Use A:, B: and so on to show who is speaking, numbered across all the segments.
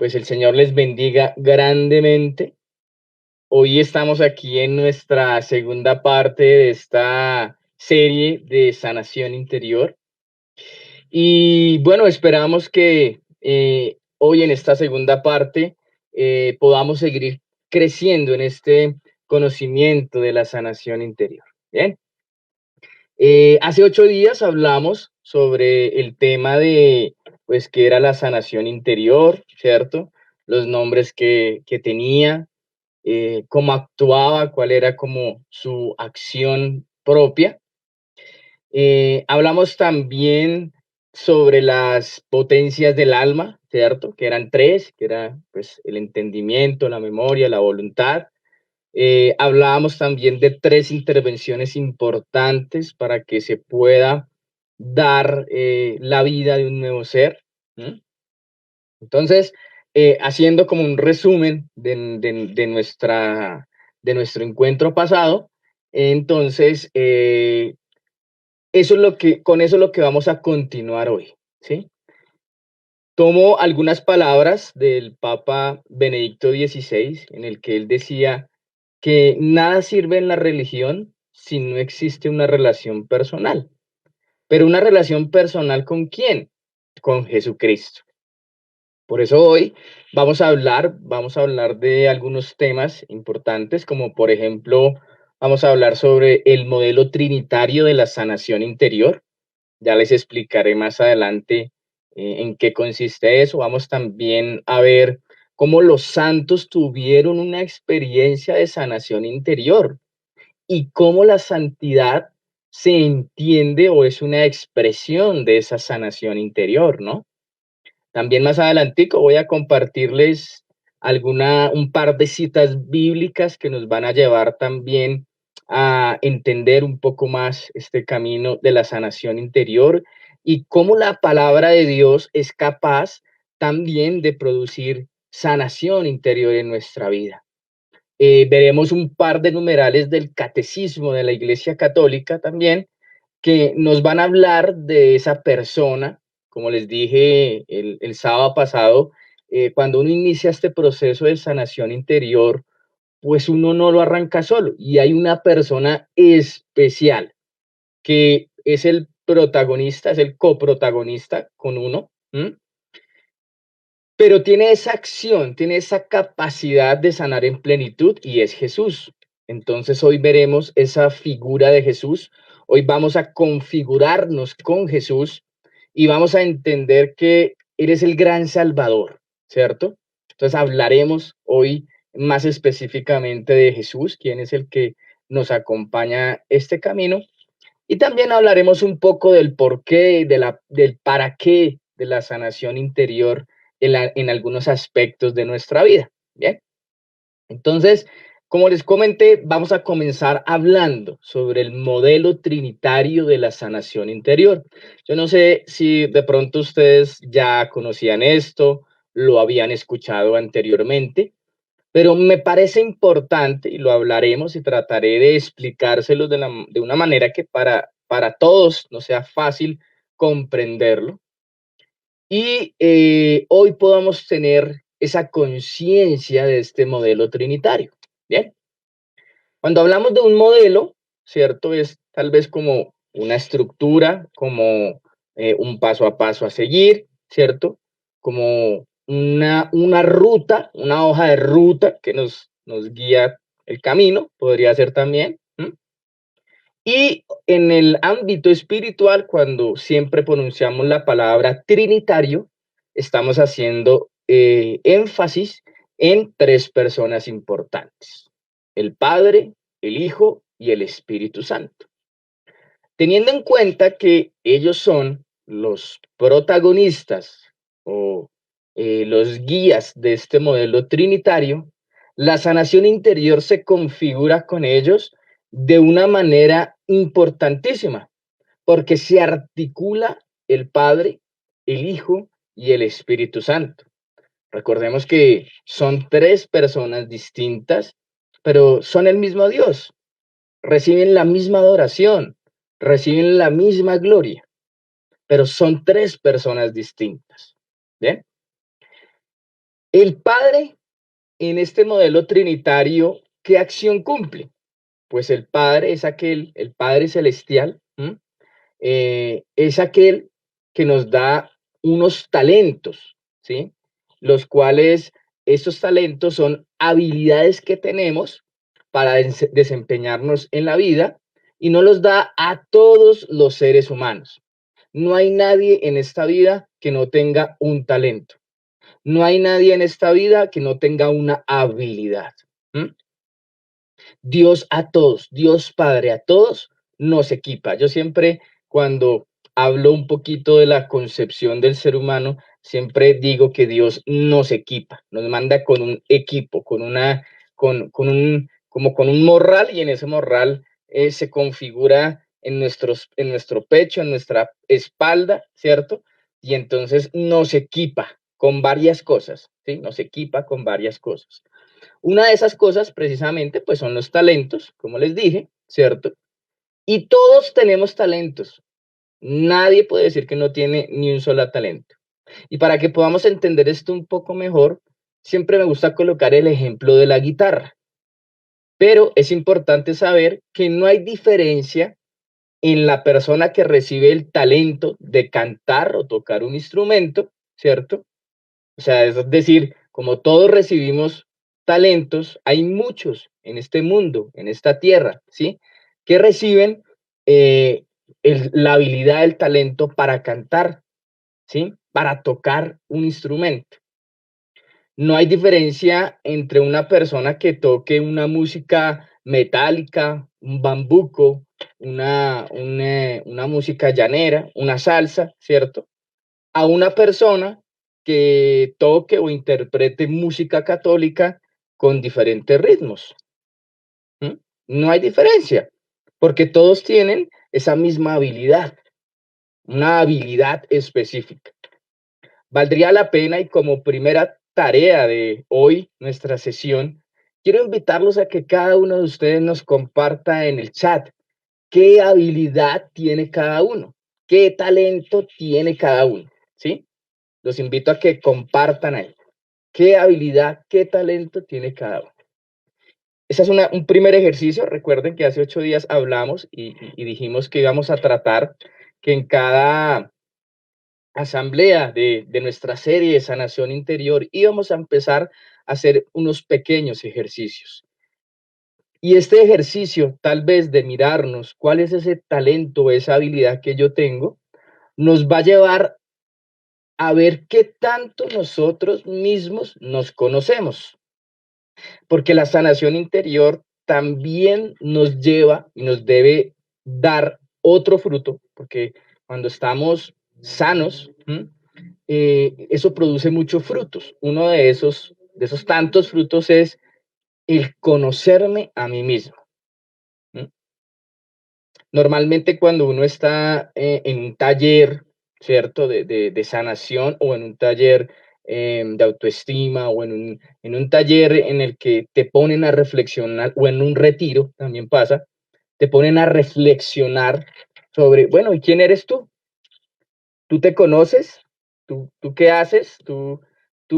A: pues el Señor les bendiga grandemente. Hoy estamos aquí en nuestra segunda parte de esta serie de sanación interior. Y bueno, esperamos que hoy en esta segunda parte podamos seguir creciendo en este conocimiento de la sanación interior. Bien. Hace 8 días hablamos sobre el tema de, pues, qué era la sanación interior, ¿cierto? Los nombres que tenía, cómo actuaba, cuál era como su acción propia. Hablamos también sobre las potencias del alma, ¿cierto? Que eran tres, que era pues el entendimiento, la memoria, la voluntad. Hablábamos también de tres intervenciones importantes para que se pueda dar la vida de un nuevo ser. ¿M? Entonces, haciendo como un resumen de nuestro encuentro pasado, entonces, con eso es lo que vamos a continuar hoy, ¿sí? Tomo algunas palabras del Papa Benedicto XVI, en el que él decía que nada sirve en la religión si no existe una relación personal. Pero una relación personal ¿con quién? Con Jesucristo. Por eso hoy vamos a hablar de algunos temas importantes, como por ejemplo, vamos a hablar sobre el modelo trinitario de la sanación interior. Ya les explicaré más adelante en qué consiste eso. Vamos también a ver cómo los santos tuvieron una experiencia de sanación interior y cómo la santidad se entiende o es una expresión de esa sanación interior, ¿no? También más adelantico voy a compartirles un par de citas bíblicas que nos van a llevar también a entender un poco más este camino de la sanación interior y cómo la palabra de Dios es capaz también de producir sanación interior en nuestra vida. Veremos un par de numerales del catecismo de la Iglesia Católica también que nos van a hablar de esa persona, como les dije el sábado pasado, cuando uno inicia este proceso de sanación interior, pues uno no lo arranca solo y hay una persona especial que es el protagonista, es el coprotagonista con uno. ¿M? Pero tiene esa acción, tiene esa capacidad de sanar en plenitud y es Jesús. Entonces hoy veremos esa figura de Jesús. Hoy vamos a configurarnos con Jesús y vamos a entender que eres el gran Salvador, ¿cierto? Entonces hablaremos hoy más específicamente de Jesús, quién es el que nos acompaña este camino. Y también hablaremos un poco del porqué, del para qué de la sanación interior en algunos aspectos de nuestra vida. Bien, entonces, como les comenté, vamos a comenzar hablando sobre el modelo trinitario de la sanación interior. Yo no sé si de pronto ustedes ya conocían esto, lo habían escuchado anteriormente, pero me parece importante, y lo hablaremos y trataré de explicárselo de una manera que para todos no sea fácil comprenderlo. Y hoy podamos tener esa conciencia de este modelo trinitario. Bien, cuando hablamos de un modelo, ¿cierto? Es tal vez como una estructura, como un paso a paso a seguir, ¿cierto? Como una ruta, una hoja de ruta que nos guía el camino, podría ser también. ¿M? Y en el ámbito espiritual, cuando siempre pronunciamos la palabra trinitario, estamos haciendo énfasis en tres personas importantes: el Padre, el Hijo y el Espíritu Santo. Teniendo en cuenta que ellos son los protagonistas o los guías de este modelo trinitario, la sanación interior se configura con ellos de una manera importantísima, porque se articula el Padre, el Hijo y el Espíritu Santo. Recordemos que son tres personas distintas, pero son el mismo Dios, reciben la misma adoración, reciben la misma gloria, pero son tres personas distintas. ¿Bien? El Padre, en este modelo trinitario, ¿qué acción cumple? Pues el Padre es aquel, el Padre celestial, es aquel que nos da unos talentos, ¿sí? Los cuales, esos talentos son habilidades que tenemos para desempeñarnos en la vida y nos los da a todos los seres humanos. No hay nadie en esta vida que no tenga un talento. No hay nadie en esta vida que no tenga una habilidad. ¿M? Dios a todos, Dios Padre a todos nos equipa. Yo siempre cuando hablo un poquito de la concepción del ser humano, siempre digo que Dios nos equipa, nos manda con un equipo, con un, como con un morral y en ese morral se configura en nuestro pecho, en nuestra espalda, ¿cierto? Y entonces nos equipa con varias cosas, ¿sí? Nos equipa con varias cosas. Una de esas cosas, precisamente, pues son los talentos, como les dije, ¿cierto? Y todos tenemos talentos. Nadie puede decir que no tiene ni un solo talento. Y para que podamos entender esto un poco mejor, siempre me gusta colocar el ejemplo de la guitarra. Pero es importante saber que no hay diferencia en la persona que recibe el talento de cantar o tocar un instrumento, ¿cierto? O sea, es decir, como todos recibimos talentos, hay muchos en este mundo, en esta tierra, ¿sí? Que reciben eh, la habilidad, el talento para cantar, ¿sí? Para tocar un instrumento. No hay diferencia entre una persona que toque una música metálica, un bambuco, una música llanera, una salsa, ¿cierto? A una persona que toque o interprete música católica con diferentes ritmos. ¿M? No hay diferencia, porque todos tienen esa misma habilidad, una habilidad específica. Valdría la pena y como primera tarea de hoy, nuestra sesión, quiero invitarlos a que cada uno de ustedes nos comparta en el chat qué habilidad tiene cada uno, qué talento tiene cada uno, ¿sí? Los invito a que compartan ahí. ¿Qué habilidad, qué talento tiene cada uno? Ese es un primer ejercicio. Recuerden que hace 8 días hablamos y dijimos que íbamos a tratar que en cada asamblea de nuestra serie de sanación interior íbamos a empezar a hacer unos pequeños ejercicios. Y este ejercicio, tal vez de mirarnos cuál es ese talento, esa habilidad que yo tengo, nos va a llevar a ver qué tanto nosotros mismos nos conocemos, porque la sanación interior también nos lleva y nos debe dar otro fruto, porque cuando estamos sanos, eso produce muchos frutos. Uno de esos tantos frutos es el conocerme a mí mismo. ¿M? Normalmente cuando uno está en un taller, ¿cierto? De sanación o en un taller de autoestima o en un taller en el que te ponen a reflexionar o en un retiro, también pasa, te ponen a reflexionar sobre, bueno, ¿y quién eres tú? ¿Tú te conoces? ¿Tú qué haces? ¿Tú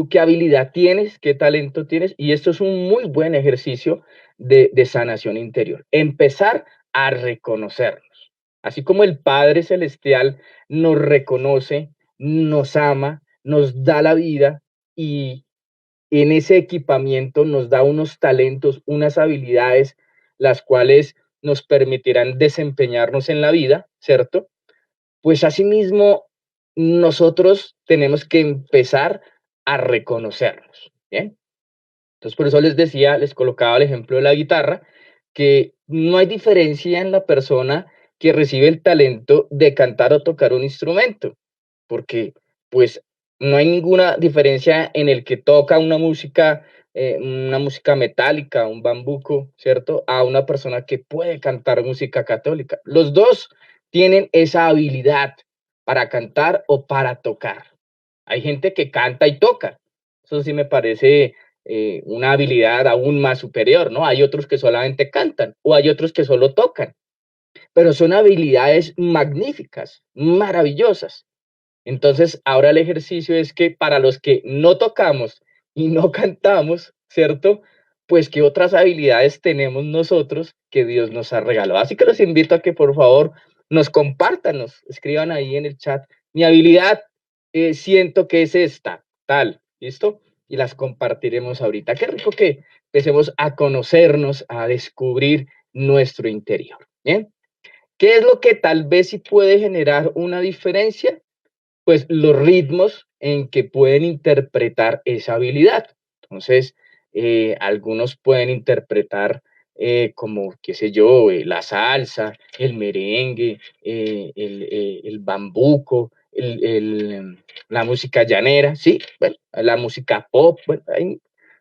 A: qué habilidad tienes? ¿Qué talento tienes? Y esto es un muy buen ejercicio de sanación interior. Empezar a reconocernos. Así como el Padre Celestial nos reconoce, nos ama, nos da la vida y en ese equipamiento nos da unos talentos, unas habilidades, las cuales nos permitirán desempeñarnos en la vida, ¿cierto? Pues asimismo, nosotros tenemos que empezar a reconocernos, ¿bien? Entonces, por eso les decía, les colocaba el ejemplo de la guitarra, que no hay diferencia en la persona que recibe el talento de cantar o tocar un instrumento, porque pues no hay ninguna diferencia en el que toca una música metálica, un bambuco, ¿cierto? A una persona que puede cantar música católica. Los dos tienen esa habilidad para cantar o para tocar. Hay gente que canta y toca. Eso sí me parece una habilidad aún más superior, ¿no? Hay otros que solamente cantan o hay otros que solo tocan, pero son habilidades magníficas, maravillosas. Entonces, ahora el ejercicio es que para los que no tocamos y no cantamos, ¿cierto? Pues qué otras habilidades tenemos nosotros que Dios nos ha regalado. Así que los invito a que por favor nos compartan, nos escriban ahí en el chat. Mi habilidad siento que es esta, tal, ¿listo? Y las compartiremos ahorita. Qué rico que empecemos a conocernos, a descubrir nuestro interior. Bien, ¿qué es lo que tal vez sí puede generar una diferencia? Pues los ritmos en que pueden interpretar esa habilidad. Entonces, algunos pueden interpretar como, qué sé yo, la salsa, el merengue, el bambuco, la música llanera, sí, bueno, la música pop, bueno, hay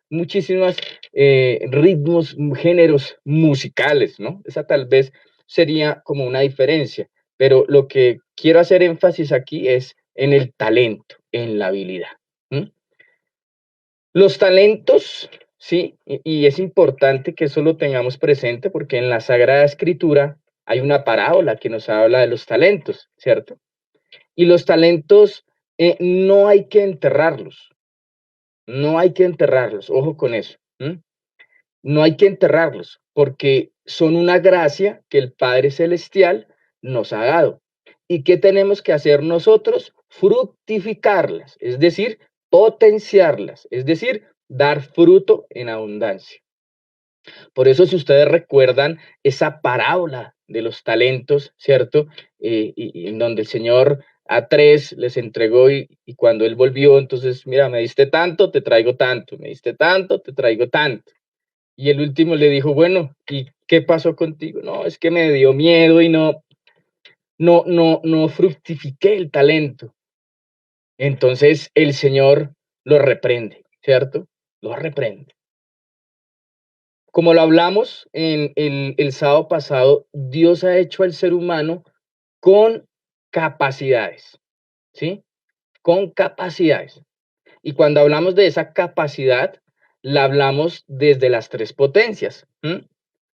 A: muchísimos ritmos, géneros musicales, ¿no? Esa tal vez sería como una diferencia, pero lo que quiero hacer énfasis aquí es en el talento, en la habilidad. ¿M? Los talentos, sí, y es importante que eso lo tengamos presente porque en la Sagrada Escritura hay una parábola que nos habla de los talentos, ¿cierto? Y los talentos no hay que enterrarlos, no hay que enterrarlos, ojo con eso. ¿M? No hay que enterrarlos porque son una gracia que el Padre Celestial nos ha dado. ¿Y qué tenemos que hacer nosotros? Fructificarlas, es decir, potenciarlas, es decir, dar fruto en abundancia. Por eso, si ustedes recuerdan esa parábola de los talentos, ¿cierto? Y en donde el Señor a tres les entregó y cuando él volvió, entonces, mira, me diste tanto, te traigo tanto, me diste tanto, te traigo tanto. Y el último le dijo, bueno, ¿y qué pasó contigo? No, es que me dio miedo y no fructifiqué el talento. Entonces el Señor lo reprende, ¿cierto? Lo reprende. Como lo hablamos en el sábado pasado, Dios ha hecho al ser humano con capacidades, ¿sí? Con capacidades. Y cuando hablamos de esa capacidad, la hablamos desde las tres potencias. ¿M?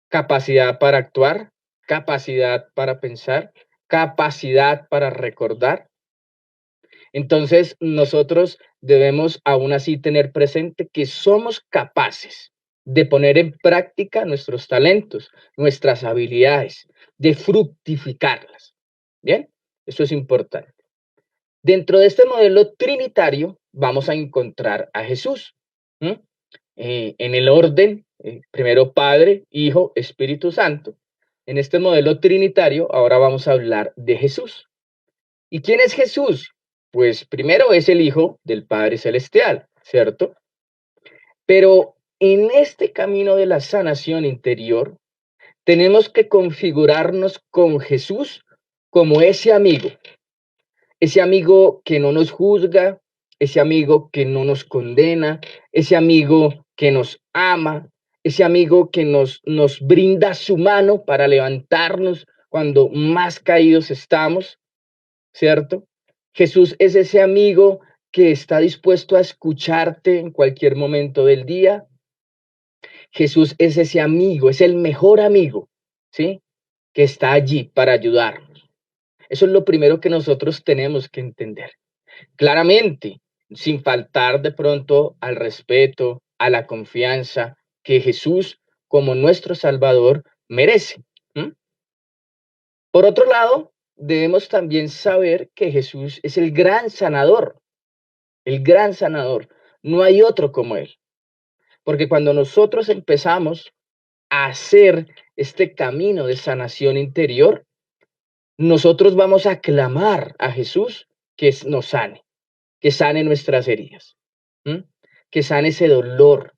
A: Capacidad para actuar, capacidad para pensar, capacidad para recordar. Entonces, nosotros debemos aún así tener presente que somos capaces de poner en práctica nuestros talentos, nuestras habilidades, de fructificarlas. Bien, eso es importante. Dentro de este modelo trinitario vamos a encontrar a Jesús. ¿M? En el orden, primero Padre, Hijo, Espíritu Santo. En este modelo trinitario, ahora vamos a hablar de Jesús. ¿Y quién es Jesús? Pues primero es el Hijo del Padre Celestial, ¿cierto? Pero en este camino de la sanación interior, tenemos que configurarnos con Jesús como ese amigo que no nos juzga, ese amigo que no nos condena, ese amigo que nos ama, ese amigo que nos brinda su mano para levantarnos cuando más caídos estamos, ¿cierto? Jesús es ese amigo que está dispuesto a escucharte en cualquier momento del día. Jesús es ese amigo, es el mejor amigo, ¿sí? Que está allí para ayudarnos. Eso es lo primero que nosotros tenemos que entender. Claramente, sin faltar de pronto al respeto, a la confianza que Jesús, como nuestro Salvador, merece. ¿M? Por otro lado, debemos también saber que Jesús es el gran sanador, el gran sanador. No hay otro como Él. Porque cuando nosotros empezamos a hacer este camino de sanación interior, nosotros vamos a clamar a Jesús que sane nuestras heridas, ¿m? Que sane ese dolor,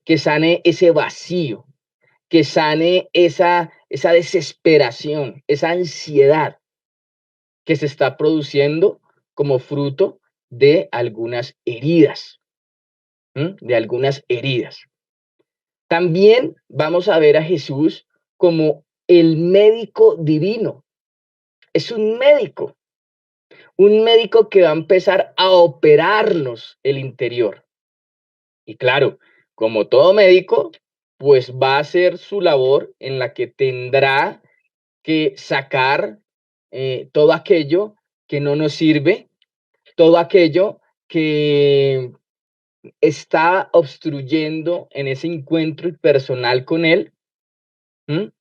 A: que sane ese vacío, que sane esa desesperación, esa ansiedad que se está produciendo como fruto de algunas heridas, ¿m? De algunas heridas. También vamos a ver a Jesús como el médico divino. Es un médico que va a empezar a operarnos el interior. Y claro, como todo médico, pues va a hacer su labor en la que tendrá que sacar todo aquello que no nos sirve, todo aquello que está obstruyendo en ese encuentro personal con Él, ¿m?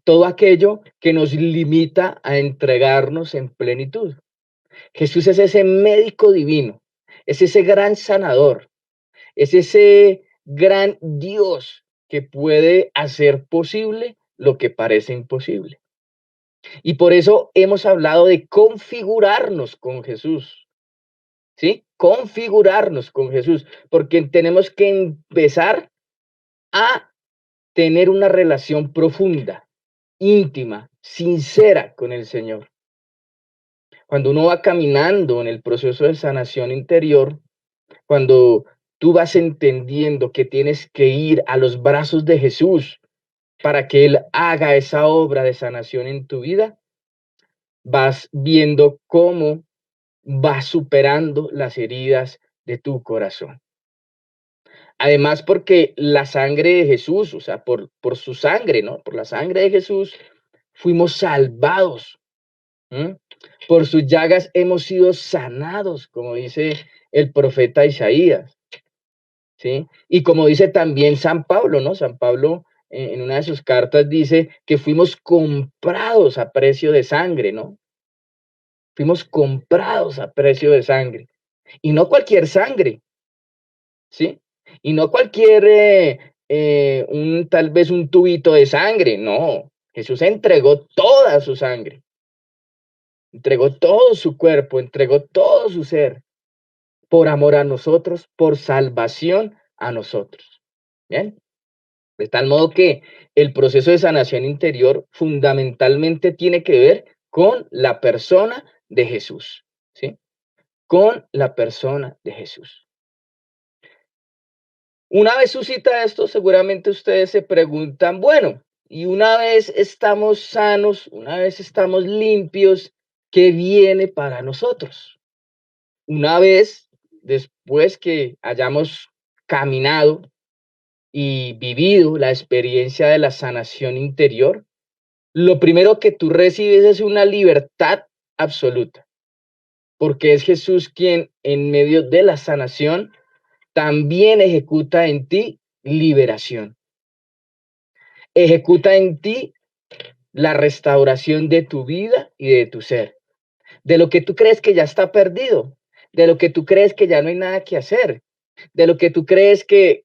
A: Todo aquello que nos limita a entregarnos en plenitud. Jesús es ese médico divino, es ese gran sanador, es ese gran Dios que puede hacer posible lo que parece imposible. Y por eso hemos hablado de configurarnos con Jesús, ¿sí? Configurarnos con Jesús, porque tenemos que empezar a tener una relación profunda, íntima, sincera con el Señor. Cuando uno va caminando en el proceso de sanación interior, cuando tú vas entendiendo que tienes que ir a los brazos de Jesús para que Él haga esa obra de sanación en tu vida, vas viendo cómo vas superando las heridas de tu corazón. Además, porque la sangre de Jesús, o sea, por su sangre, ¿no? Por la sangre de Jesús, fuimos salvados. ¿M? Por sus llagas hemos sido sanados, como dice el profeta Isaías, ¿sí? Y como dice también San Pablo, ¿no? San Pablo en una de sus cartas dice que fuimos comprados a precio de sangre, ¿no? Fuimos comprados a precio de sangre. Y no cualquier sangre, ¿sí? Y no cualquier, tal vez un tubito de sangre, no. Jesús entregó toda su sangre, entregó todo su cuerpo, entregó todo su ser por amor a nosotros, por salvación a nosotros. Bien, de tal modo que el proceso de sanación interior fundamentalmente tiene que ver con la persona de Jesús, ¿sí? Con la persona de Jesús. Una vez suscita esto, seguramente ustedes se preguntan, bueno, y una vez estamos sanos, una vez estamos limpios, ¿qué viene para nosotros? Una vez después que hayamos caminado y vivido la experiencia de la sanación interior, lo primero que tú recibes es una libertad absoluta, porque es Jesús quien en medio de la sanación también ejecuta en ti liberación, ejecuta en ti la restauración de tu vida y de tu ser, de lo que tú crees que ya está perdido, de lo que tú crees que ya no hay nada que hacer, de lo que tú crees que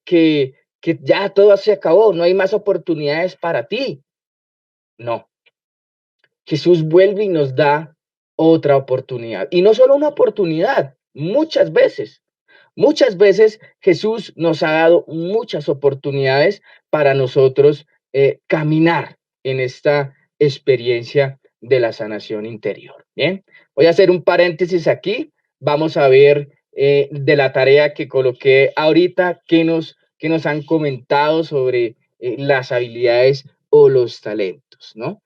A: ya todo se acabó, no hay más oportunidades para ti. No, Jesús vuelve y nos da otra oportunidad. Y no solo una oportunidad, muchas veces Jesús nos ha dado muchas oportunidades para nosotros caminar en esta experiencia de la sanación interior. Bien, voy a hacer un paréntesis aquí. Vamos a ver de la tarea que coloqué ahorita, qué nos han comentado sobre las habilidades o los talentos, ¿no?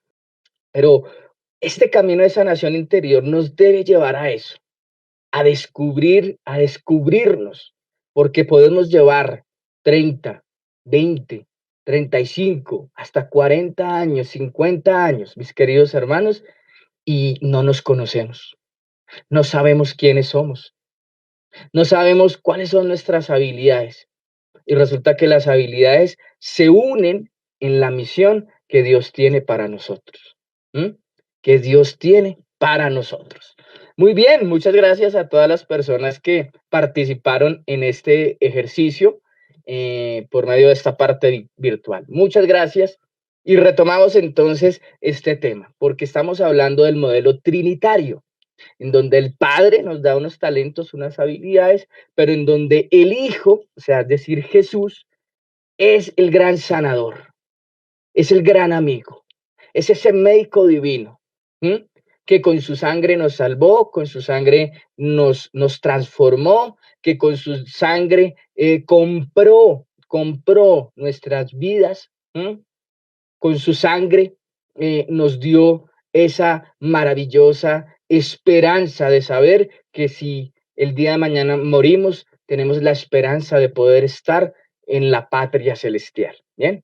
A: Pero este camino de sanación interior nos debe llevar a eso, a descubrirnos, porque podemos llevar 30, 20, 35, hasta 40 años, 50 años, mis queridos hermanos, y no nos conocemos, no sabemos quiénes somos, no sabemos cuáles son nuestras habilidades. Y resulta que las habilidades se unen en la misión que Dios tiene para nosotros. ¿M? Que Dios tiene para nosotros. Muy bien, muchas gracias a todas las personas que participaron en este ejercicio por medio de esta parte virtual. Muchas gracias. Y retomamos entonces este tema, porque estamos hablando del modelo trinitario en donde el Padre nos da unos talentos, unas habilidades, pero en donde el Hijo, o sea, es decir, Jesús, es el gran sanador, es el gran amigo, es ese médico divino, ¿m? Que con su sangre nos salvó, con su sangre nos transformó, que con su sangre compró nuestras vidas, ¿m? Con su sangre nos dio esa maravillosa esperanza de saber que si el día de mañana morimos, tenemos la esperanza de poder estar en la patria celestial. Bien,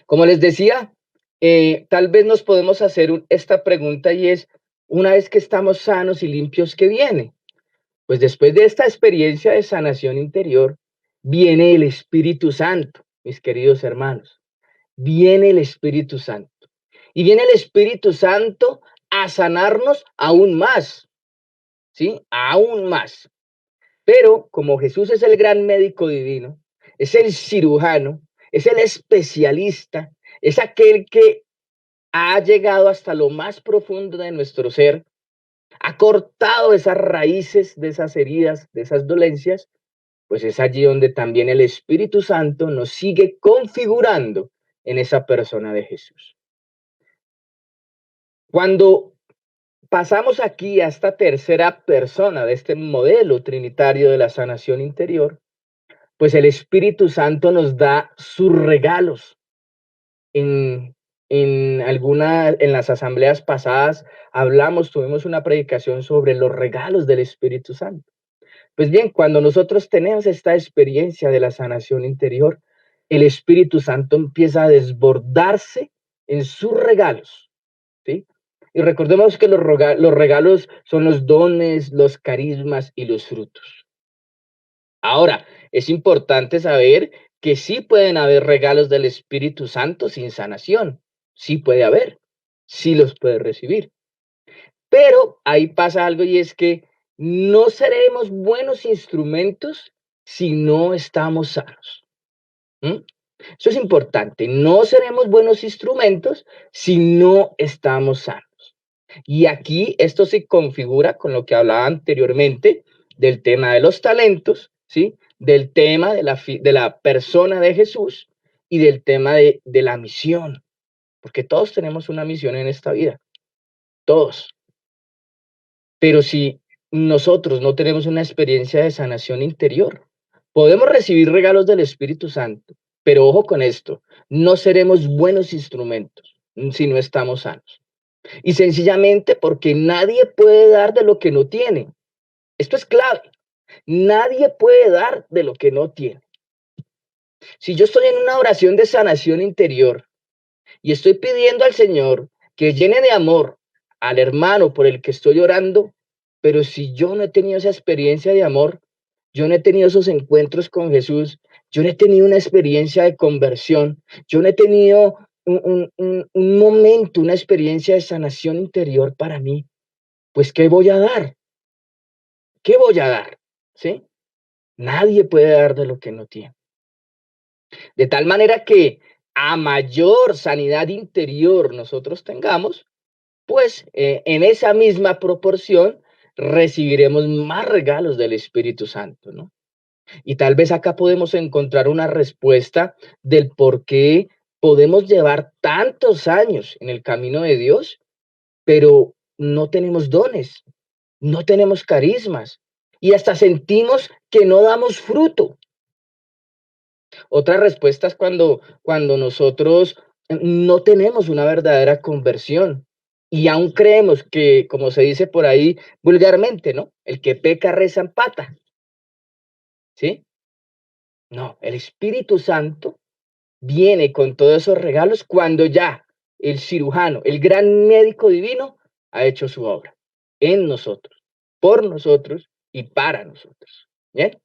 A: como les decía, tal vez nos podemos hacer esta pregunta y es, una vez que estamos sanos y limpios, ¿qué viene? Pues después de esta experiencia de sanación interior, viene el Espíritu Santo, mis queridos hermanos. Viene el Espíritu Santo. Y viene el Espíritu Santo a sanarnos aún más, ¿sí? Aún más. Pero como Jesús es el gran médico divino, es el cirujano, es el especialista, es aquel que ha llegado hasta lo más profundo de nuestro ser, ha cortado esas raíces de esas heridas, de esas dolencias, pues es allí donde también el Espíritu Santo nos sigue configurando en esa persona de Jesús. Cuando pasamos aquí a esta tercera persona de este modelo trinitario de la sanación interior, pues el Espíritu Santo nos da sus regalos. En, en las asambleas pasadas tuvimos una predicación sobre los regalos del Espíritu Santo. Pues bien, cuando nosotros tenemos esta experiencia de la sanación interior, el Espíritu Santo empieza a desbordarse en sus regalos, ¿sí? Y recordemos que los regalos son los dones, los carismas y los frutos. Ahora, es importante saber que sí pueden haber regalos del Espíritu Santo sin sanación. Sí puede haber, sí los puede recibir. Pero ahí pasa algo y es que no seremos buenos instrumentos si no estamos sanos. ¿Mm? Eso es importante. No seremos buenos instrumentos si no estamos sanos. Y aquí esto se configura con lo que hablaba anteriormente del tema de los talentos, ¿sí? Del tema de la persona de Jesús y del tema de la misión, porque todos tenemos una misión en esta vida, todos. Pero si nosotros no tenemos una experiencia de sanación interior, podemos recibir regalos del Espíritu Santo, pero ojo con esto, no seremos buenos instrumentos si no estamos sanos. Y sencillamente porque nadie puede dar de lo que no tiene. Esto es clave. Nadie puede dar de lo que no tiene. Si yo estoy en una oración de sanación interior y estoy pidiendo al Señor que llene de amor al hermano por el que estoy orando, pero si yo no he tenido esa experiencia de amor, yo no he tenido esos encuentros con Jesús, yo no he tenido una experiencia de conversión, yo no he tenido un momento, una experiencia de sanación interior para mí, pues ¿qué voy a dar? ¿Qué voy a dar? ¿Sí? Nadie puede dar de lo que no tiene. De tal manera que a mayor sanidad interior nosotros tengamos, pues en esa misma proporción recibiremos más regalos del Espíritu Santo, ¿no? Y tal vez acá podemos encontrar una respuesta del por qué podemos llevar tantos años en el camino de Dios, pero no tenemos dones, no tenemos carismas y hasta sentimos que no damos fruto. Otra respuesta es cuando nosotros no tenemos una verdadera conversión y aún creemos que, como se dice por ahí vulgarmente, ¿no? El que peca reza empata, ¿sí? No, el Espíritu Santo viene con todos esos regalos cuando ya el cirujano, el gran médico divino, ha hecho su obra en nosotros, por nosotros y para nosotros. ¿Bien?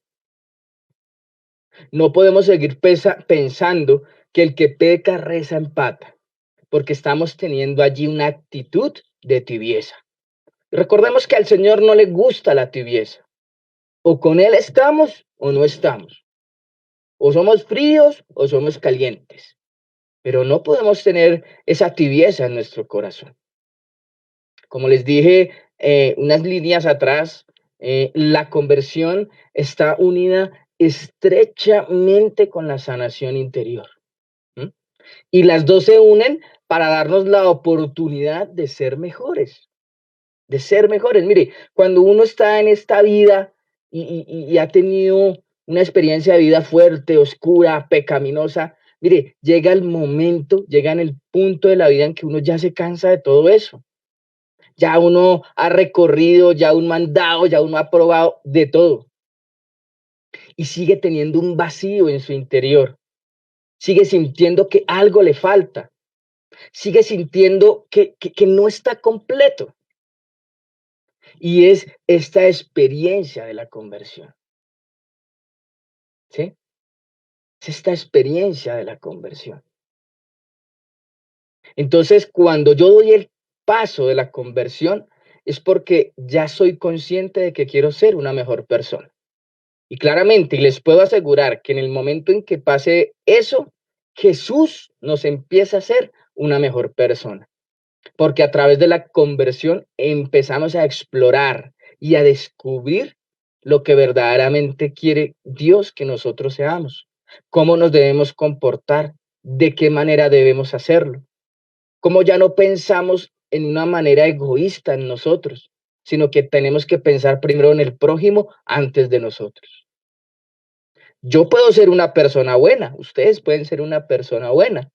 A: No podemos seguir pensando que el que peca reza empata, porque estamos teniendo allí una actitud de tibieza. Recordemos que al Señor no le gusta la tibieza. O con Él estamos o no estamos. O somos fríos o somos calientes. Pero no podemos tener esa tibieza en nuestro corazón. Como les dije unas líneas atrás, la conversión está unida estrechamente con la sanación interior. ¿M? Y las dos se unen para darnos la oportunidad de ser mejores, de ser mejores. Mire, cuando uno está en esta vida y ha tenido una experiencia de vida fuerte, oscura, pecaminosa, mire, llega el momento, llega en el punto de la vida en que uno ya se cansa de todo eso. Ya uno ha recorrido, ya uno ha andado, ya uno ha probado de todo y sigue teniendo un vacío en su interior. Sigue sintiendo que algo le falta, sigue sintiendo que no está completo. y es esta experiencia de la conversión, ¿sí? Es esta experiencia de la conversión. Entonces, cuando yo doy el paso de la conversión, es porque ya soy consciente de que quiero ser una mejor persona. Y claramente, y les puedo asegurar que en el momento en que pase eso, Jesús nos empieza a ser una mejor persona, porque a través de la conversión empezamos a explorar y a descubrir lo que verdaderamente quiere Dios que nosotros seamos, cómo nos debemos comportar, de qué manera debemos hacerlo, cómo ya no pensamos en una manera egoísta en nosotros, sino que tenemos que pensar primero en el prójimo antes de nosotros. Yo puedo ser una persona buena, ustedes pueden ser una persona buena,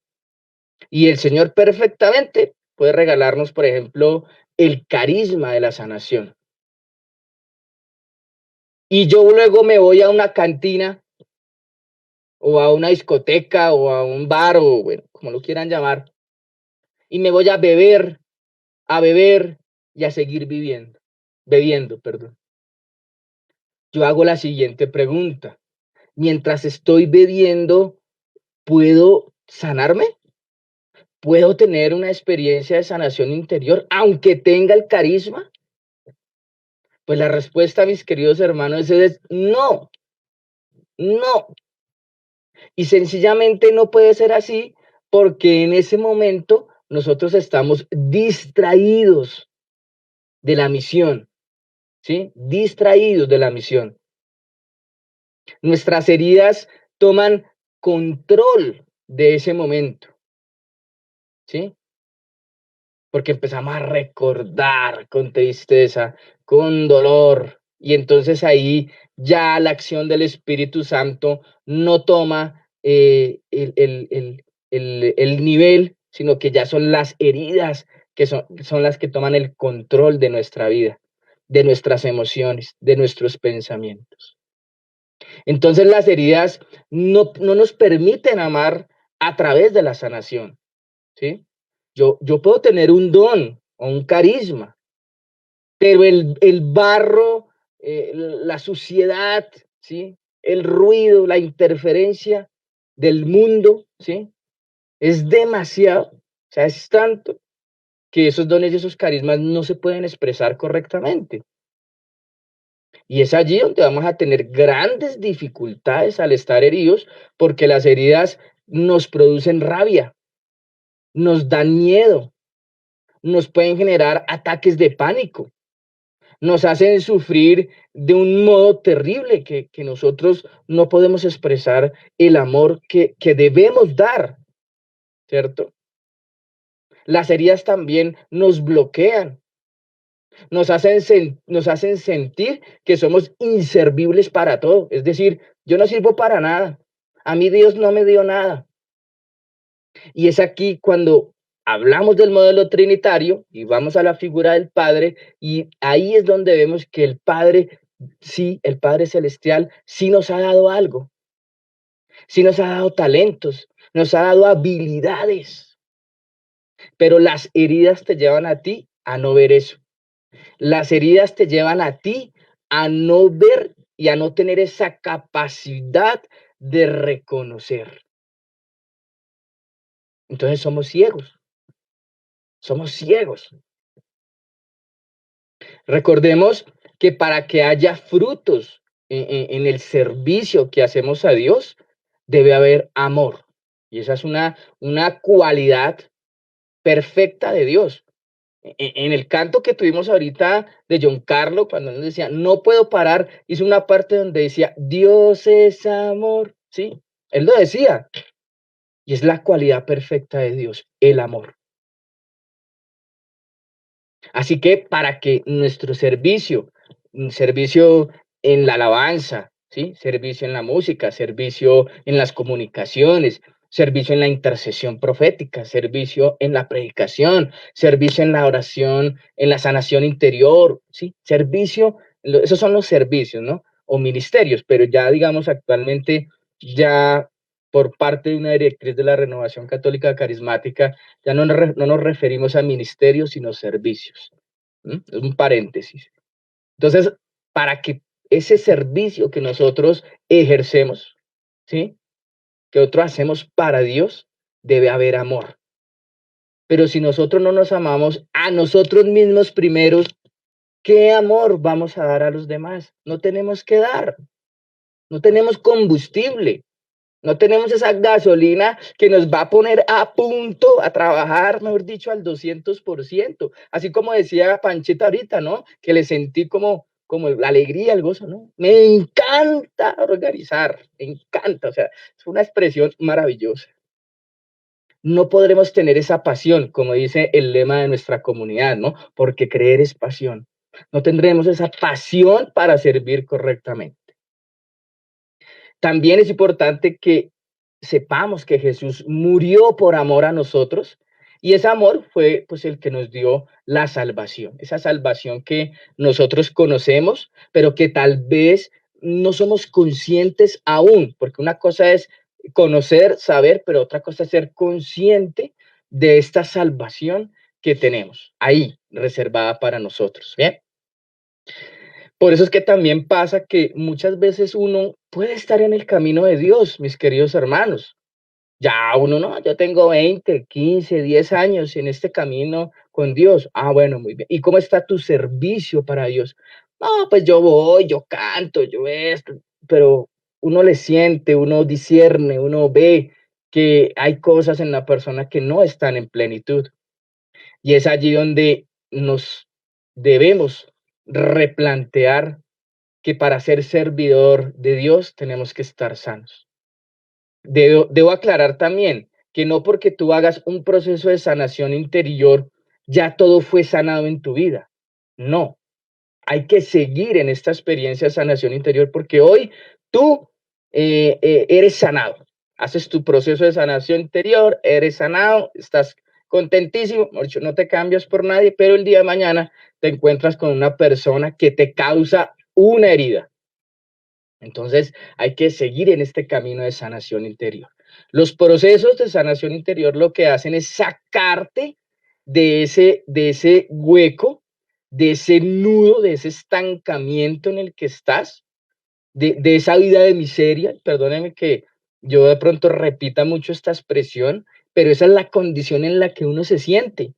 A: y el Señor perfectamente puede regalarnos, por ejemplo, el carisma de la sanación. Y yo luego me voy a una cantina o a una discoteca o a un bar o bueno, como lo quieran llamar, y me voy a beber y a seguir bebiendo, perdón. Yo hago la siguiente pregunta. Mientras estoy bebiendo, ¿puedo sanarme? ¿Puedo tener una experiencia de sanación interior aunque tenga el carisma? Pues la respuesta, mis queridos hermanos, es no, no. Y sencillamente no puede ser así porque en ese momento nosotros estamos distraídos de la misión, ¿sí? Distraídos de la misión. Nuestras heridas toman control de ese momento, ¿sí? Porque empezamos a recordar con tristeza, con dolor, y entonces ahí ya la acción del Espíritu Santo no toma el nivel, sino que ya son las heridas que son las que toman el control de nuestra vida, de nuestras emociones, de nuestros pensamientos. Entonces las heridas no nos permiten amar a través de la sanación, ¿sí? Yo puedo tener un don o un carisma, pero el barro, la suciedad, ¿sí? El ruido, la interferencia del mundo, ¿sí? Es demasiado, o sea, es tanto que esos dones y esos carismas no se pueden expresar correctamente. Y es allí donde vamos a tener grandes dificultades al estar heridos, porque las heridas nos producen rabia, nos dan miedo, nos pueden generar ataques de pánico, nos hacen sufrir de un modo terrible que nosotros no podemos expresar el amor que debemos dar, ¿cierto? Las heridas también nos bloquean, nos hacen sentir que somos inservibles para todo. Es decir, yo no sirvo para nada. A mí Dios no me dio nada. Y es aquí cuando hablamos del modelo trinitario y vamos a la figura del Padre, y ahí es donde vemos que el Padre, sí, el Padre Celestial, sí nos ha dado algo, sí nos ha dado talentos, nos ha dado habilidades, pero las heridas te llevan a ti a no ver eso. Las heridas te llevan a ti a no ver y a no tener esa capacidad de reconocer. Entonces somos ciegos, somos ciegos. Recordemos que para que haya frutos en el servicio que hacemos a Dios, debe haber amor. Y esa es una cualidad perfecta de Dios. En el canto que tuvimos ahorita de John Carlo, cuando él decía, no puedo parar, hizo una parte donde decía, Dios es amor, ¿sí? Él lo decía, y es la cualidad perfecta de Dios, el amor. Así que para que nuestro servicio, servicio en la alabanza, ¿sí? Servicio en la música, servicio en las comunicaciones, servicio en la intercesión profética, servicio en la predicación, servicio en la oración, en la sanación interior, ¿sí? Servicio, esos son los servicios, ¿no? O ministerios, pero ya digamos actualmente, ya por parte de una directriz de la Renovación Católica Carismática, ya no nos referimos a ministerios, sino servicios. ¿Mm? Es un paréntesis. Entonces, para que ese servicio que nosotros ejercemos, ¿sí? Que nosotros hacemos para Dios, debe haber amor. Pero si nosotros no nos amamos a nosotros mismos primero, ¿qué amor vamos a dar a los demás? No tenemos que dar, no tenemos combustible, no tenemos esa gasolina que nos va a poner a punto a trabajar, mejor dicho, al 200%. Así como decía Panchita ahorita, ¿no? Que le sentí como la alegría, el gozo, ¿no? Me encanta organizar, me encanta, o sea, es una expresión maravillosa. No podremos tener esa pasión, como dice el lema de nuestra comunidad, ¿no? Porque creer es pasión. No tendremos esa pasión para servir correctamente. También es importante que sepamos que Jesús murió por amor a nosotros y ese amor fue pues el que nos dio la salvación, esa salvación que nosotros conocemos, pero que tal vez no somos conscientes aún, porque una cosa es conocer, saber, pero otra cosa es ser consciente de esta salvación que tenemos ahí reservada para nosotros. Bien. Por eso es que también pasa que muchas veces uno puede estar en el camino de Dios, mis queridos hermanos. Ya uno no, yo tengo 20, 15, 10 años en este camino con Dios. Ah, bueno, muy bien. ¿Y cómo está tu servicio para Dios? No, pues yo voy, yo canto, yo esto, pero uno le siente, uno discierne, uno ve que hay cosas en la persona que no están en plenitud. Y es allí donde nos debemos replantear que para ser servidor de Dios tenemos que estar sanos. Debo aclarar también que no porque tú hagas un proceso de sanación interior, ya todo fue sanado en tu vida. No, hay que seguir en esta experiencia de sanación interior porque hoy tú eres sanado. Haces tu proceso de sanación interior, eres sanado, estás contentísimo, mejor dicho, no te cambias por nadie, pero el día de mañana te encuentras con una persona que te causa una herida. Entonces, hay que seguir en este camino de sanación interior. Los procesos de sanación interior lo que hacen es sacarte de ese hueco, de ese nudo, de ese estancamiento en el que estás, de esa vida de miseria. Perdóneme que yo de pronto repita mucho esta expresión, pero esa es la condición en la que uno se siente,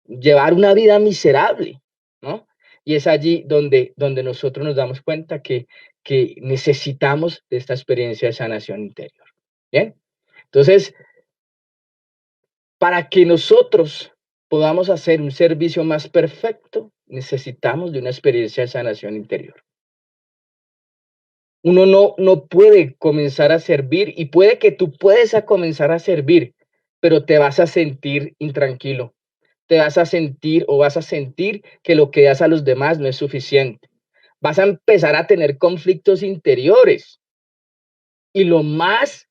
A: llevar una vida miserable, ¿no? Y es allí donde nosotros nos damos cuenta que necesitamos de esta experiencia de sanación interior. Bien, entonces, para que nosotros podamos hacer un servicio más perfecto, necesitamos de una experiencia de sanación interior. Uno no puede comenzar a servir y puede que tú puedes a comenzar a servir, pero te vas a sentir intranquilo, te vas a sentir o vas a sentir que lo que das a los demás no es suficiente. Vas a empezar a tener conflictos interiores y lo más,